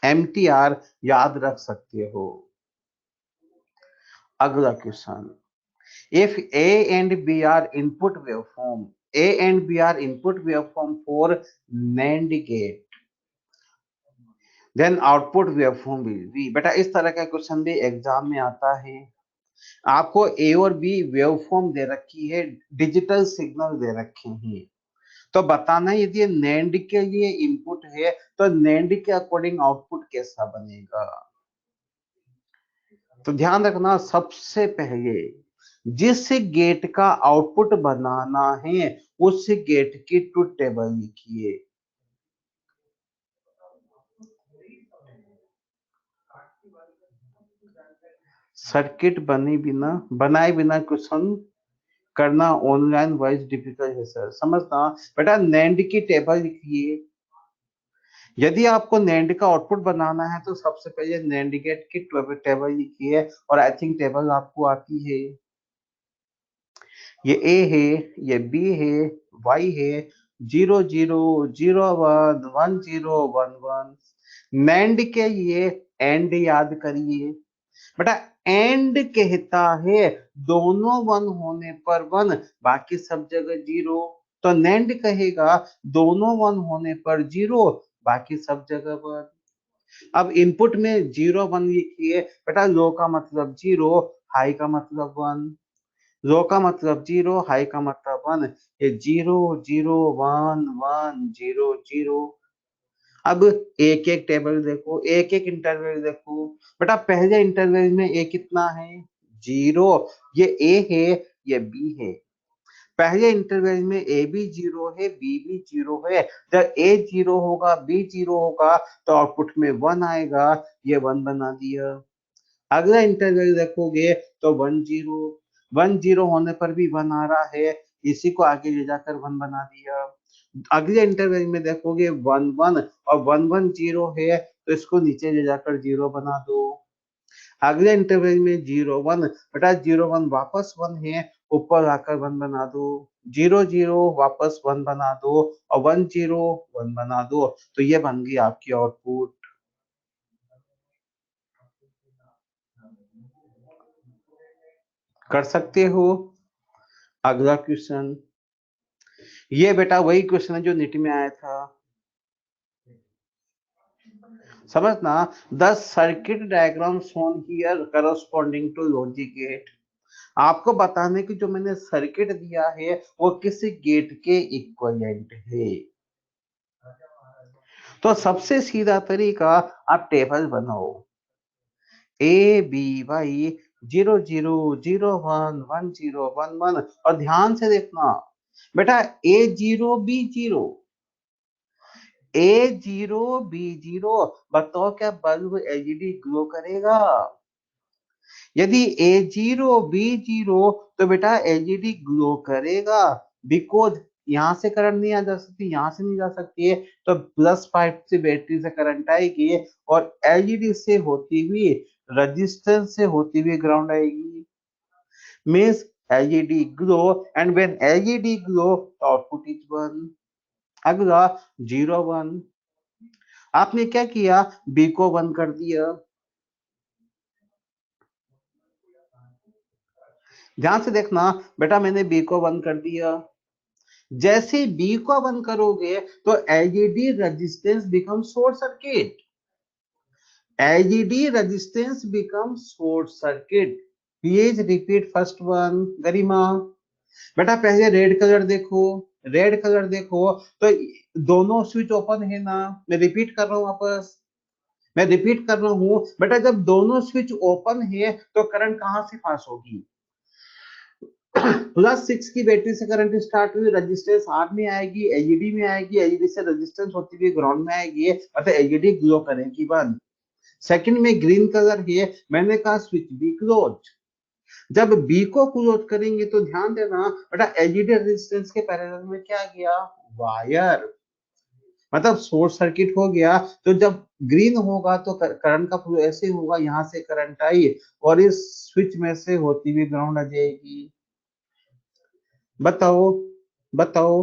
MTR याद रख सकते हो। अगला question, if A and B are input waveform, A and B are input waveform for NAND gate, then output waveform will be। बेटा इस तरह का क्वेश्चन भी एग्जाम में आता है। आपको ए और बी वेवफॉर्म दे रखी है, डिजिटल सिग्नल दे रखे हैं, तो बताना यदि नैंड के लिए इनपुट है तो नैंड के अकॉर्डिंग आउटपुट कैसा बनेगा। तो ध्यान रखना, सबसे पहले जिस गेट का आउटपुट बनाना है उस गेट की ट्रुथ टेबल लिखिए। सर्किट बनाए बिना क्वेश्चन करना ऑनलाइन वाइज डिफिकल्ट है सर, समझना। बेटा नैंड की टेबल लिखिए। यदि आपको नैंड का आउटपुट बनाना है तो सबसे पहले नैंड गेट की टेबल लिखिए, और आई थिंक टेबल आपको आती है। ये ए है, ये बी है, वाई है, 00 01 10 11। नैंड के लिए एंड याद करिए। बेटा एंड कहता है दोनों वन होने पर वन, बाकी सब जगह 0। तो नैंड कहेगा दोनों वन होने पर 0, बाकी सब जगह 1। अब इनपुट में 0 1 लिखिए। बेटा लो का मतलब 0, हाई का मतलब 1। लो का मतलब 0, हाई का मतलब 1। ये 0 0 1 1 0 0। अब एक एक टेबल देखो, एक एक इंटरवल देखो। बेटा पहले इंटरवल में ए कितना है? 0। ये ए है, ये बी है। पहले इंटरवल में ए भी 0 है, बी भी 0 है। जब ए 0 होगा, बी 0 होगा तो आउटपुट में 1 आएगा। ये 1 बना दिया। अगला इंटरवल देखोगे तो 1 0 होने पर भी 1 आ रहा है, इसी को आगे ले जाकर 1 बना दिया। अगले इंटरवल में देखोगे 1 1 और 1 1 0 है, तो इसको नीचे ले जाकर 0 बना दो। अगले इंटरवल में 0 1, बेटा 0 1 वापस 1 है, ऊपर आकर 1 बना दो। 0 0 वापस 1 बना दो और 1 0 1 बना दो, तो ये बन गई आपकी आउटपुट। कर सकते हो। अगला क्वेश्चन, ये बेटा वही क्वेश्चन है जो नीट में आया था, समझना। The circuit diagram shown here corresponding to logic gate. आपको बताने की जो मैंने सर्किट दिया है वो किस गेट के इक्विवेलेंट है। तो सबसे सीधा तरीका, आप टेबल बनाओ ए बी वाई 00 01 10 11 और ध्यान से देखना बेटा A0 B0, A0 B0, बताओ क्या बल्ब एलईडी ग्लो करेगा? यदि A0 B0 तो बेटा एलईडी ग्लो करेगा, बिकॉज यहां से करंट नहीं आ जा सकती, यहां से नहीं जा सकती है, तो +5 से बैटरी से करंट आएगी और एलईडी से होती हुई, रजिस्टेंस से होती हुई ग्राउंड आएगी। Means LED glow, and when LED glow output is 1। अगला 0 1, आपने क्या किया, बी को 1 कर दिया। ध्यान से देखना बेटा, मैंने बी को 1 कर दिया। जैसे बी को 1 करोगे तो LED resistance become short circuit, LED resistance become short circuit. Please repeat first one, Garima. बेटा पहले रेड कलर देखो, रेड कलर देखो, तो दोनों स्विच ओपन है ना, मैं रिपीट कर रहा हूं वापस, मैं रिपीट कर रहा हूं बेटा, जब दोनों स्विच ओपन है तो करंट कहां से पास होगी, +6 की बैटरी से करंट स्टार्ट हुई, रेजिस्टेंस आर में आएगी, एलईडी में आएगी, एलईडी से रेजिस्टेंस होती हुई ग्राउंड में आएगी, मतलब एलईडी ग्लो करेगी 1। सेकंड में ग्रीन कलर है, मैंने कहा स्विच बी क्लोज। जब बी को क्लोज करेंगे तो ध्यान देना बेटा, एलईडी रेजिस्टेंस के पैरेलल में क्या गया, वायर, मतलब शॉर्ट सर्किट हो गया। तो जब ग्रीन होगा तो करंट का फ्लो ऐसे होगा, यहां से करंट आई और इस स्विच में से होती हुई ग्राउंड आ जाएगी। बताओ, बताओ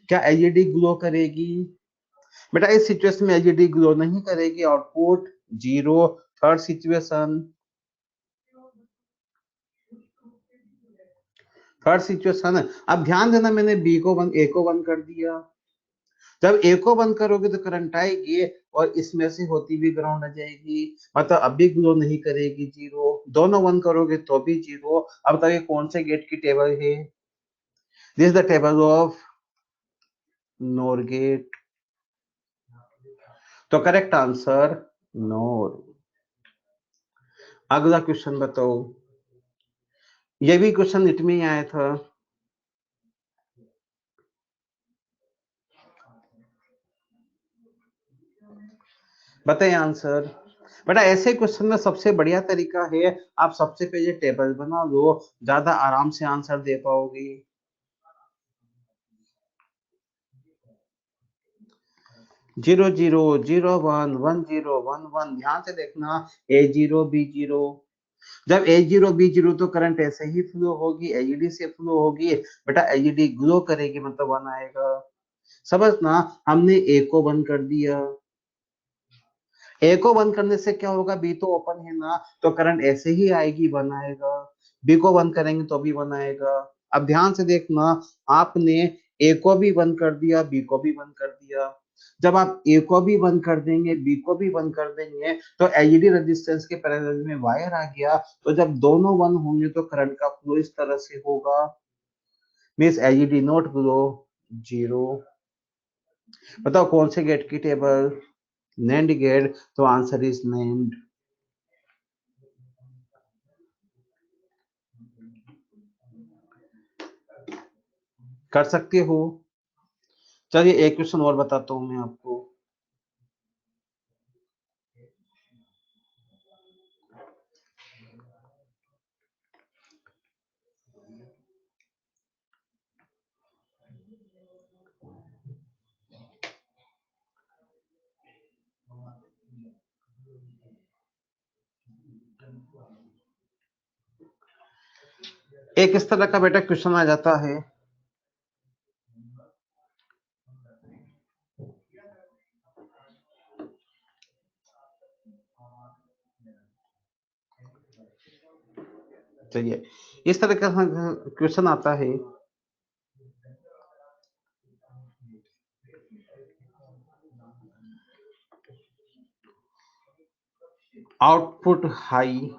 क्या एलईडी ग्लो करेगी? बेटा इस सिचुएशन में एलईडी ग्लो नहीं करेगी, output 0। Third situation, third situation, अब ध्यान देना, मैंने बी को 1 ए को 1 कर दिया। जब ए को 1 करोगे तो करंट आएगी और इसमें से होती भी ग्राउंड आ जाएगी, मतलब अब भी ग्लो नहीं करेगी, 0। दोनों 1 करोगे तो भी 0। अब बताइए कौन से गेट की टेबल है, this is the table of NOR gate. तो करेक्ट आंसर नोर। अगला क्वेश्चन बताओ, ये भी क्वेश्चन इट में ही आया था। बताइए आंसर। बेटा ऐसे क्वेश्चन में सबसे बढ़िया तरीका है, आप सबसे पहले टेबल बना लो, ज्यादा आराम से आंसर दे पाओगे। 0 0 0 1 1 0 1 1, ध्यान से देखना, A0 B0। जब A0 B0 तो करंट ऐसे ही फ्लो होगी, एलईडी से फ्लो होगी, बेटा एलईडी ग्लो करेगी, मतलब 1 आएगा। समझना, हमने ए को 1 कर दिया, ए को 1 करने से क्या होगा, बी तो ओपन है ना, तो करंट ऐसे ही आएगी, 1 आएगा। बी को 1 करेंगे तो भी 1 आएगा। अब ध्यान से देखना, आपने ए को भी 1 कर दिया, बी को भी 1 कर दिया। जब आप ए को भी 1 कर देंगे, बी को भी 1 कर देंगे, तो एलईडी रेजिस्टेंस के पैरेलल में वायर आ गया, तो जब दोनों 1 होंगे तो करंट का फ्लो इस तरह से होगा, मींस एलईडी नॉट ग्लो, 0। बताओ कौन से गेट की टेबल, नेंड गेट, तो आंसर इज नेंड। कर सकते हो। चलिए एक क्वेश्चन और बताता हूं मैं आपको। एक इस तरह का बेटा क्वेश्चन आ जाता है, चलिए इस तरह का क्वेश्चन आता है, output high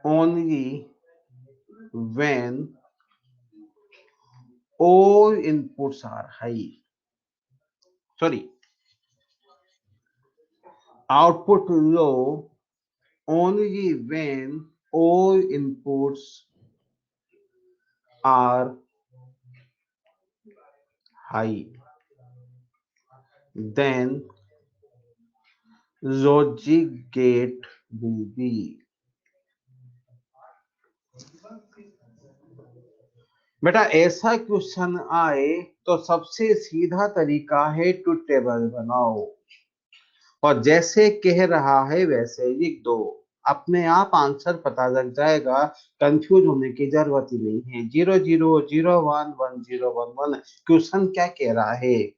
only when all inputs are high, sorry, output low only when all inputs are high, then logic gate will be. बेटा ऐसा क्वेश्चन आए तो सबसे सीधा तरीका है टू टेबल बनाओ और जैसे कह रहा है वैसे लिख दो, अपने आप आंसर पता लग जाएगा, कंफ्यूज होने की जरूरत ही नहीं है। 00011011 क्वेश्चन क्या कह रहा है,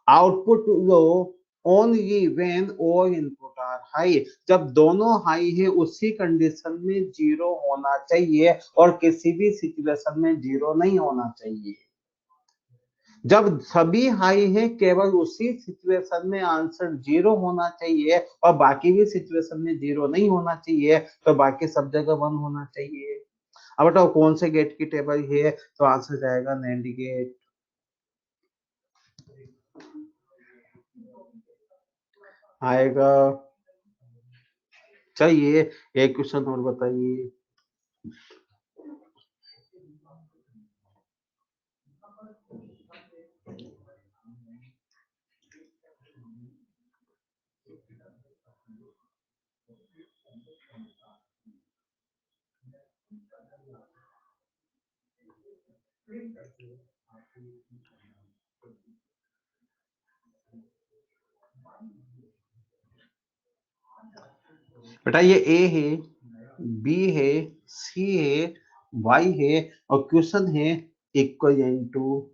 output low only when all input are high, जब दोनों हाई है उसी कंडीशन में जीरो होना चाहिए और किसी भी सिचुएशन में जीरो नहीं होना चाहिए। जब सभी हाई है केवल उसी सिचुएशन में आंसर जीरो होना चाहिए और बाकी भी सिचुएशन में जीरो नहीं होना चाहिए, तो बाकी सब जगह वन होना चाहिए। अब बताओ कौन से गेट की टेबल है, तो आंसर जाएगा नैंड गेट। आएगा। चलिए एक क्वेश्चन और बताइए। बेटा ये ए है, बी है, सी है, वाई है और क्वेश्चन है equal to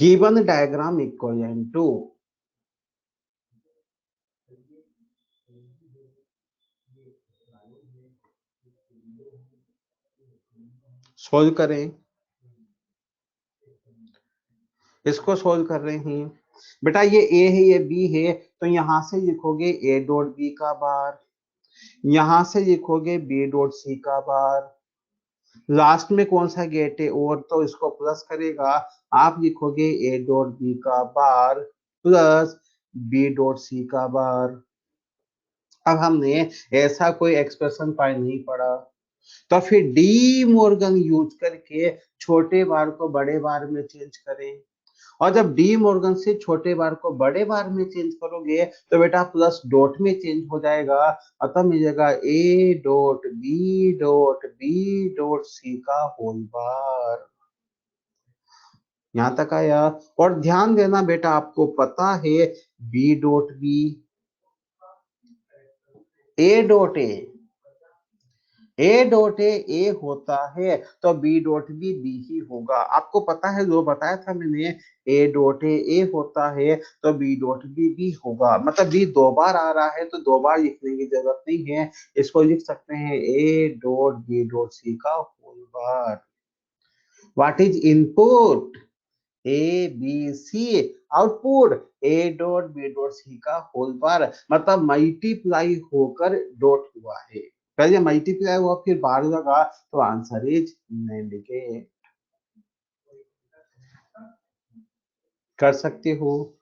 given diagram equal to. Solve करें, इसको सोल्व कर रहे हैं। बेटा ये ए है ये बी है, तो यहां से लिखोगे ए डॉट बी का बार, यहां से लिखोगे बी डॉट सी का बार, लास्ट में कौन सा गेट है और, तो इसको प्लस करेगा, आप लिखोगे ए डॉट बी का bar plus B dot C का बार। अब हमने ऐसा कोई एक्सप्रेशन पाई नहीं पड़ा, तो फिर डी मॉर्गन यूज करके छोटे बार को बड़े बार में चेंज करें, और जब डी मॉर्गन से छोटे बार को बड़े बार में चेंज करोगे तो बेटा प्लस डॉट में चेंज हो जाएगा, अतः मिलेगा A dot B dot C का होल बार। यहां तक आया। और ध्यान देना बेटा, आपको पता है B dot B A dot A होता है तो बी डॉट बी बी ही होगा। आपको पता है, जो बताया था मैंने, ए होता है तो बी डॉट बी बी होगा, मतलब बी दो बार आ रहा है तो दो बार लिखने की जरूरत नहीं है, इसको लिख सकते हैं A dot B dot C का whole bar. What is input, A B C, output A dot B dot C का होल बार, मतलब मल्टीप्लाई होकर डॉट हुआ है, पहले मल्टीप्लाई हुआ फिर बार लगा, तो आंसर इज नेगेटिव। कर सकते हो।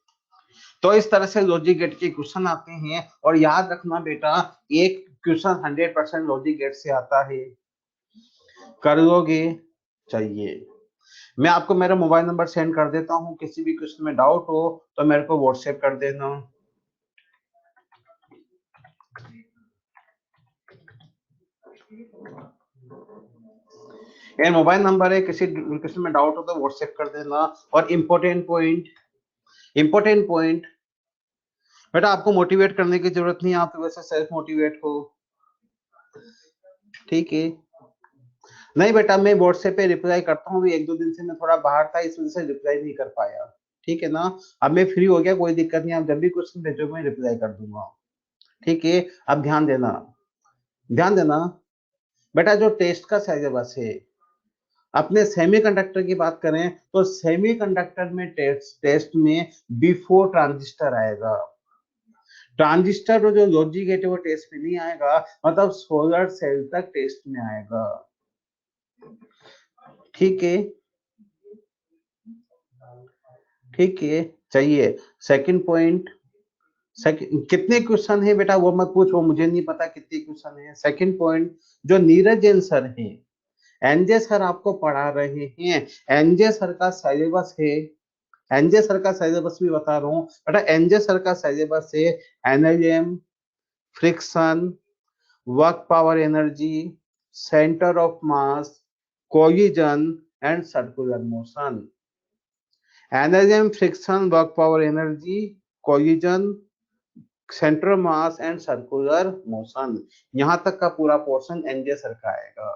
तो इस तरह से लॉजिक गेट के क्वेश्चन आते हैं, और याद रखना बेटा, एक क्वेश्चन 100% लॉजिक गेट से आता है। कर लोगे? चाहिए मैं आपको मेरा मोबाइल नंबर सेंड कर देता हूँ, किसी भी क्वेश्चन में डाउट हो तो मेरे को व्हाट्सएप कर देना। ये मोबाइल नंबर है, किसी क्वेश्चन में डाउट हो तो व्हाट्सएप कर देना। और इम्पोर्टेंट पॉइंट बेटा, आपको मोटिवेट करने की जरूरत नहीं है, आप वैसे सेल्फ मोटिवेट हो, ठीक है। नहीं बेटा, मैं व्हाट्सएप पे रिप्लाई करता हूँ, एक दो दिन से मैं थोड़ा बाहर था, इस वजह से रिप्लाई नहीं कर पाया, ठीक है ना। अब मैं फ्री हो गया, कोई दिक्कत नहीं, आप जब भी क्वेश्चन भेजो मैं रिप्लाई कर दूंगा, ठीक है। अब ध्यान देना बेटा, जो टेस्ट का सिलेबस है, अपने सेमीकंडक्टर की बात करें तो सेमीकंडक्टर में टेस्ट में बिफोर ट्रांजिस्टर आएगा, ट्रांजिस्टर जो लॉजिक गेट है वो टेस्ट में नहीं आएगा, मतलब सोलर सेल तक टेस्ट में आएगा, ठीक है। ठीक है, चाहिए सेकंड पॉइंट। कितने क्वेश्चन है बेटा वो मत पूछो, मुझे नहीं पता कितने क्वेश्चन है। सेकंड पॉइंट, जो नीरज आंसर है एनजे सर आपको पढ़ा रहे हैं, एनजे सर का सिलेबस है, एनजे सर का सिलेबस भी बता रहा हूँ बेटा। एनजे सर का सिलेबस है energy, friction, work power energy, centre of mass, collision and circular motion. Energy, friction, work power energy, collision, centre mass and circular motion, यहां तक का पूरा पोर्शन एनजे सर का आएगा।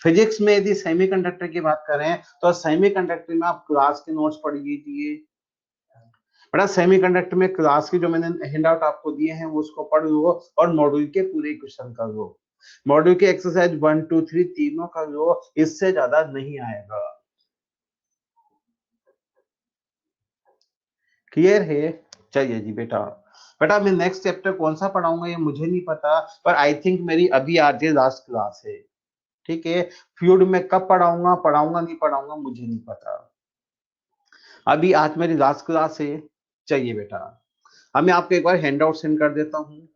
फिजिक्स में यदि सेमीकंडक्टर की बात करें तो सेमीकंडक्टर में आप क्लास के नोट्स पढ़ लीजिए बेटा। सेमीकंडक्टर में क्लास की जो मैंने हैंडआउट आपको दिए हैं वो उसको पढ़ लो और मॉड्यूल के पूरे क्वेश्चन कर लो। मॉड्यूल के एक्सरसाइज 1 2 3 तीनों कर लो, इससे ज्यादा नहीं आएगा। क्लियर है? चलिए जी बेटा। बेटा मैं नेक्स्ट चैप्टर कौन सा पढ़ाऊंगा ये मुझे नहीं पता, पर आई थिंक मेरी अभी आज ये लास्ट क्लास है। ठीक है, फ्लूइड में कब पढ़ाऊंगा, पढ़ाऊंगा नहीं पढ़ाऊंगा मुझे नहीं पता। अभी आज मेरी लास्ट क्लास है। चाहिए बेटा, अब मैं आपको एक बार हैंड आउट सेंड कर देता हूँ।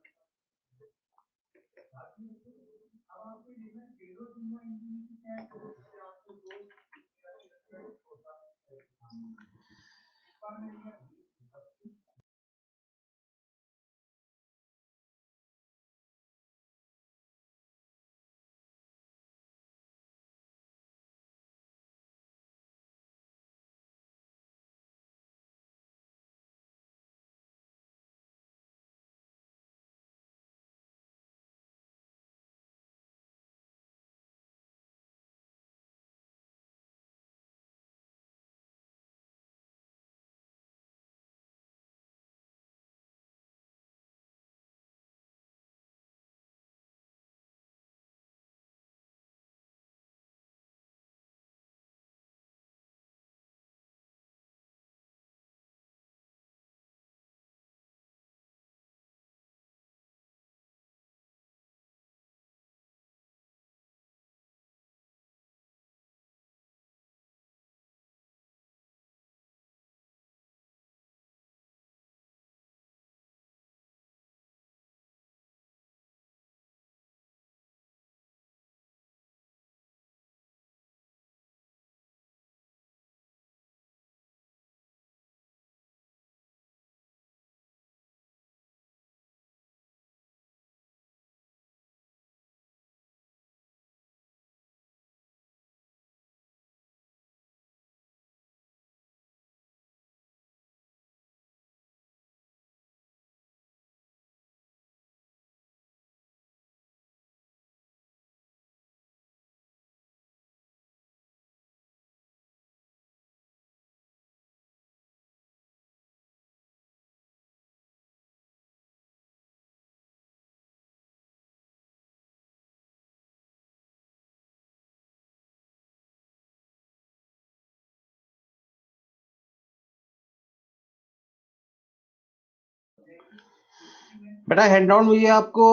बेटा हैंड आउट मुझे आपको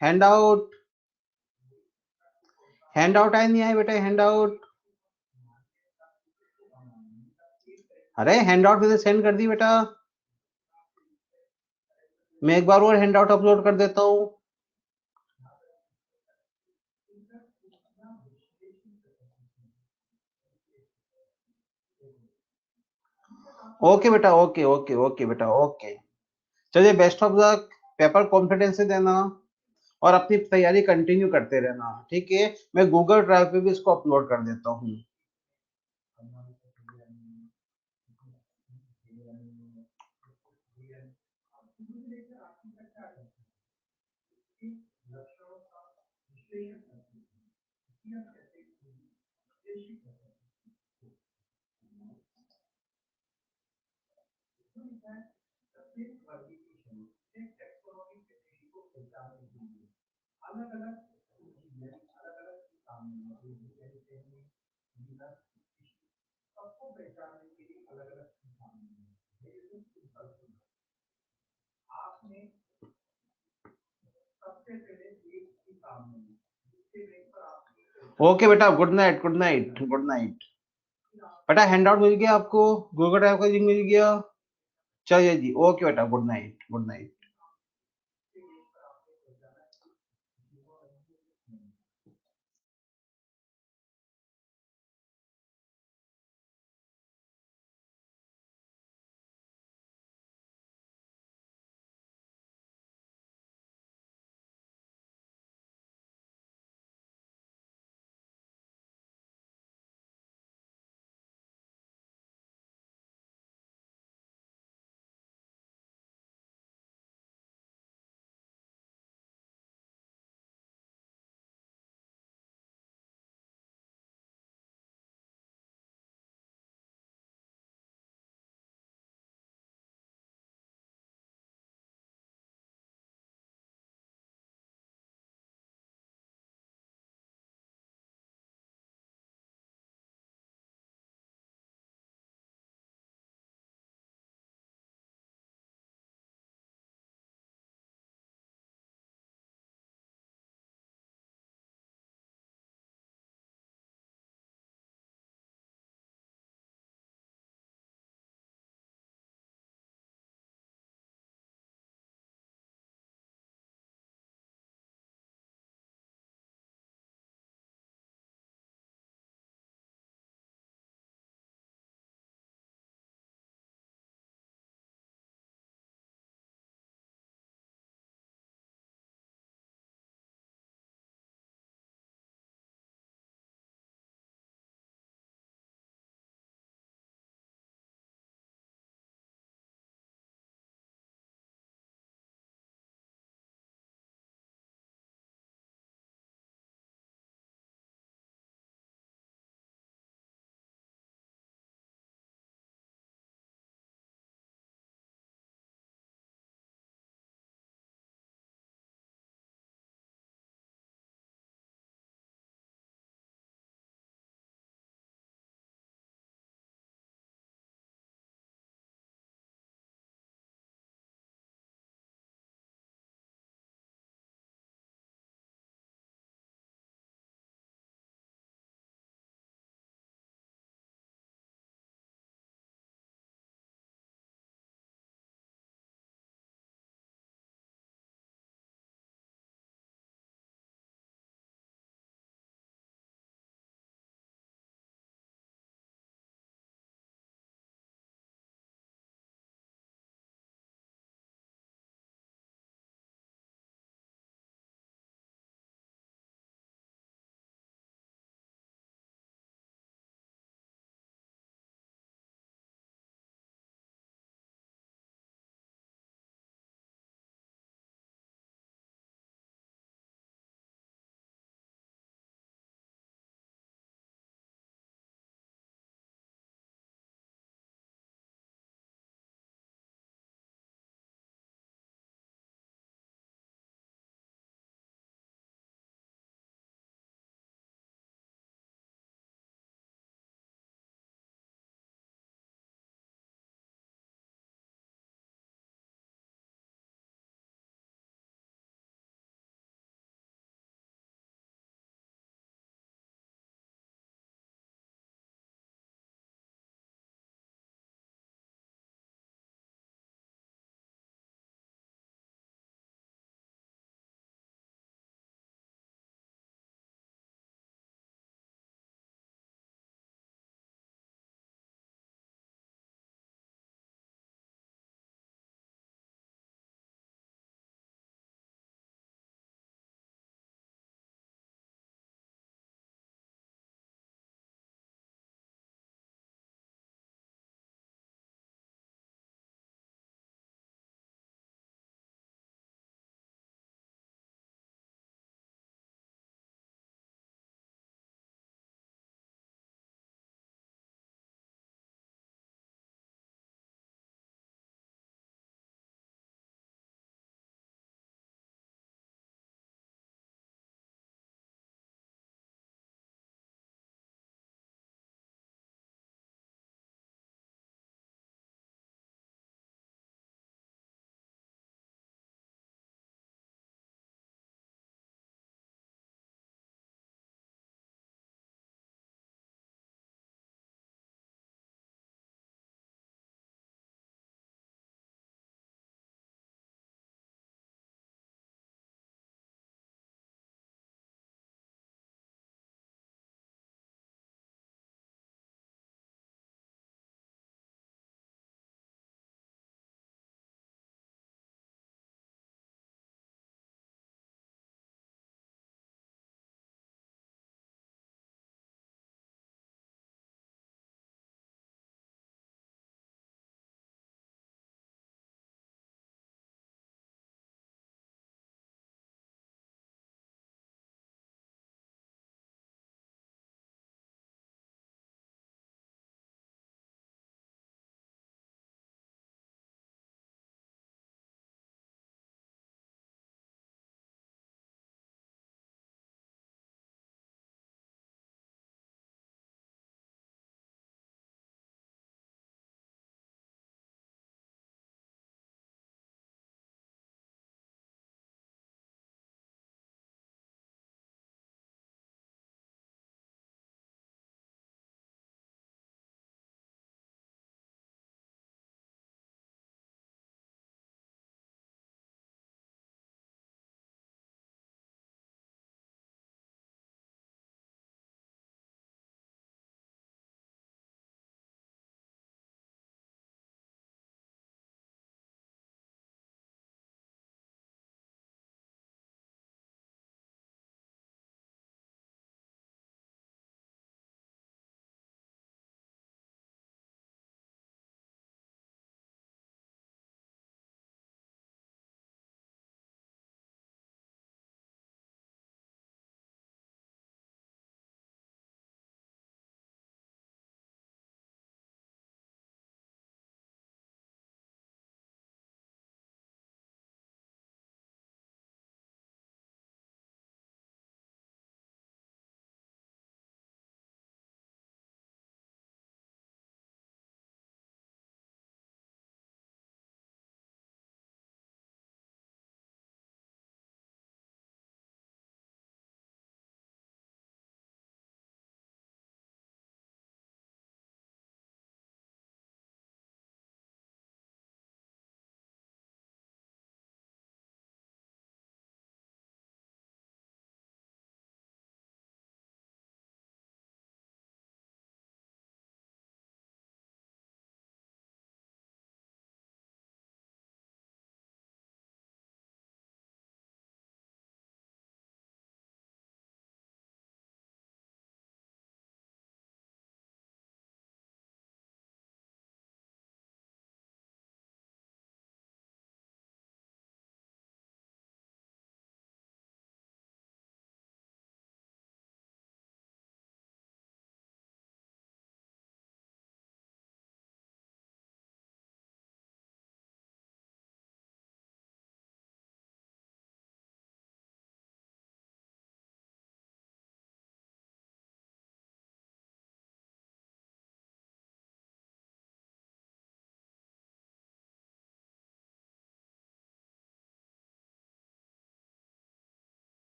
हैंड आउट आया नहीं आया बेटा हैंड आउट? अरे हैंड आउट मैंने सेंड कर दी बेटा। मैं एक बार और हैंड आउट अपलोड कर देता हूँ। ओके बेटा, ओके ओके ओके बेटा, ओके। चलिए best of luck, paper confidence से देना और अपनी तैयारी कंटिन्यू करते रहना। ठीक है, मैं गूगल ड्राइव पे भी इसको अपलोड कर देता हूँ। ओके बेटा, good night good night good night. बेटा हैंड आउट मिल गया आपको, गूगल ड्राइव का लिंक मिल गया? चलिए जी, ओके बेटा, गुड नाइट गुड नाइट।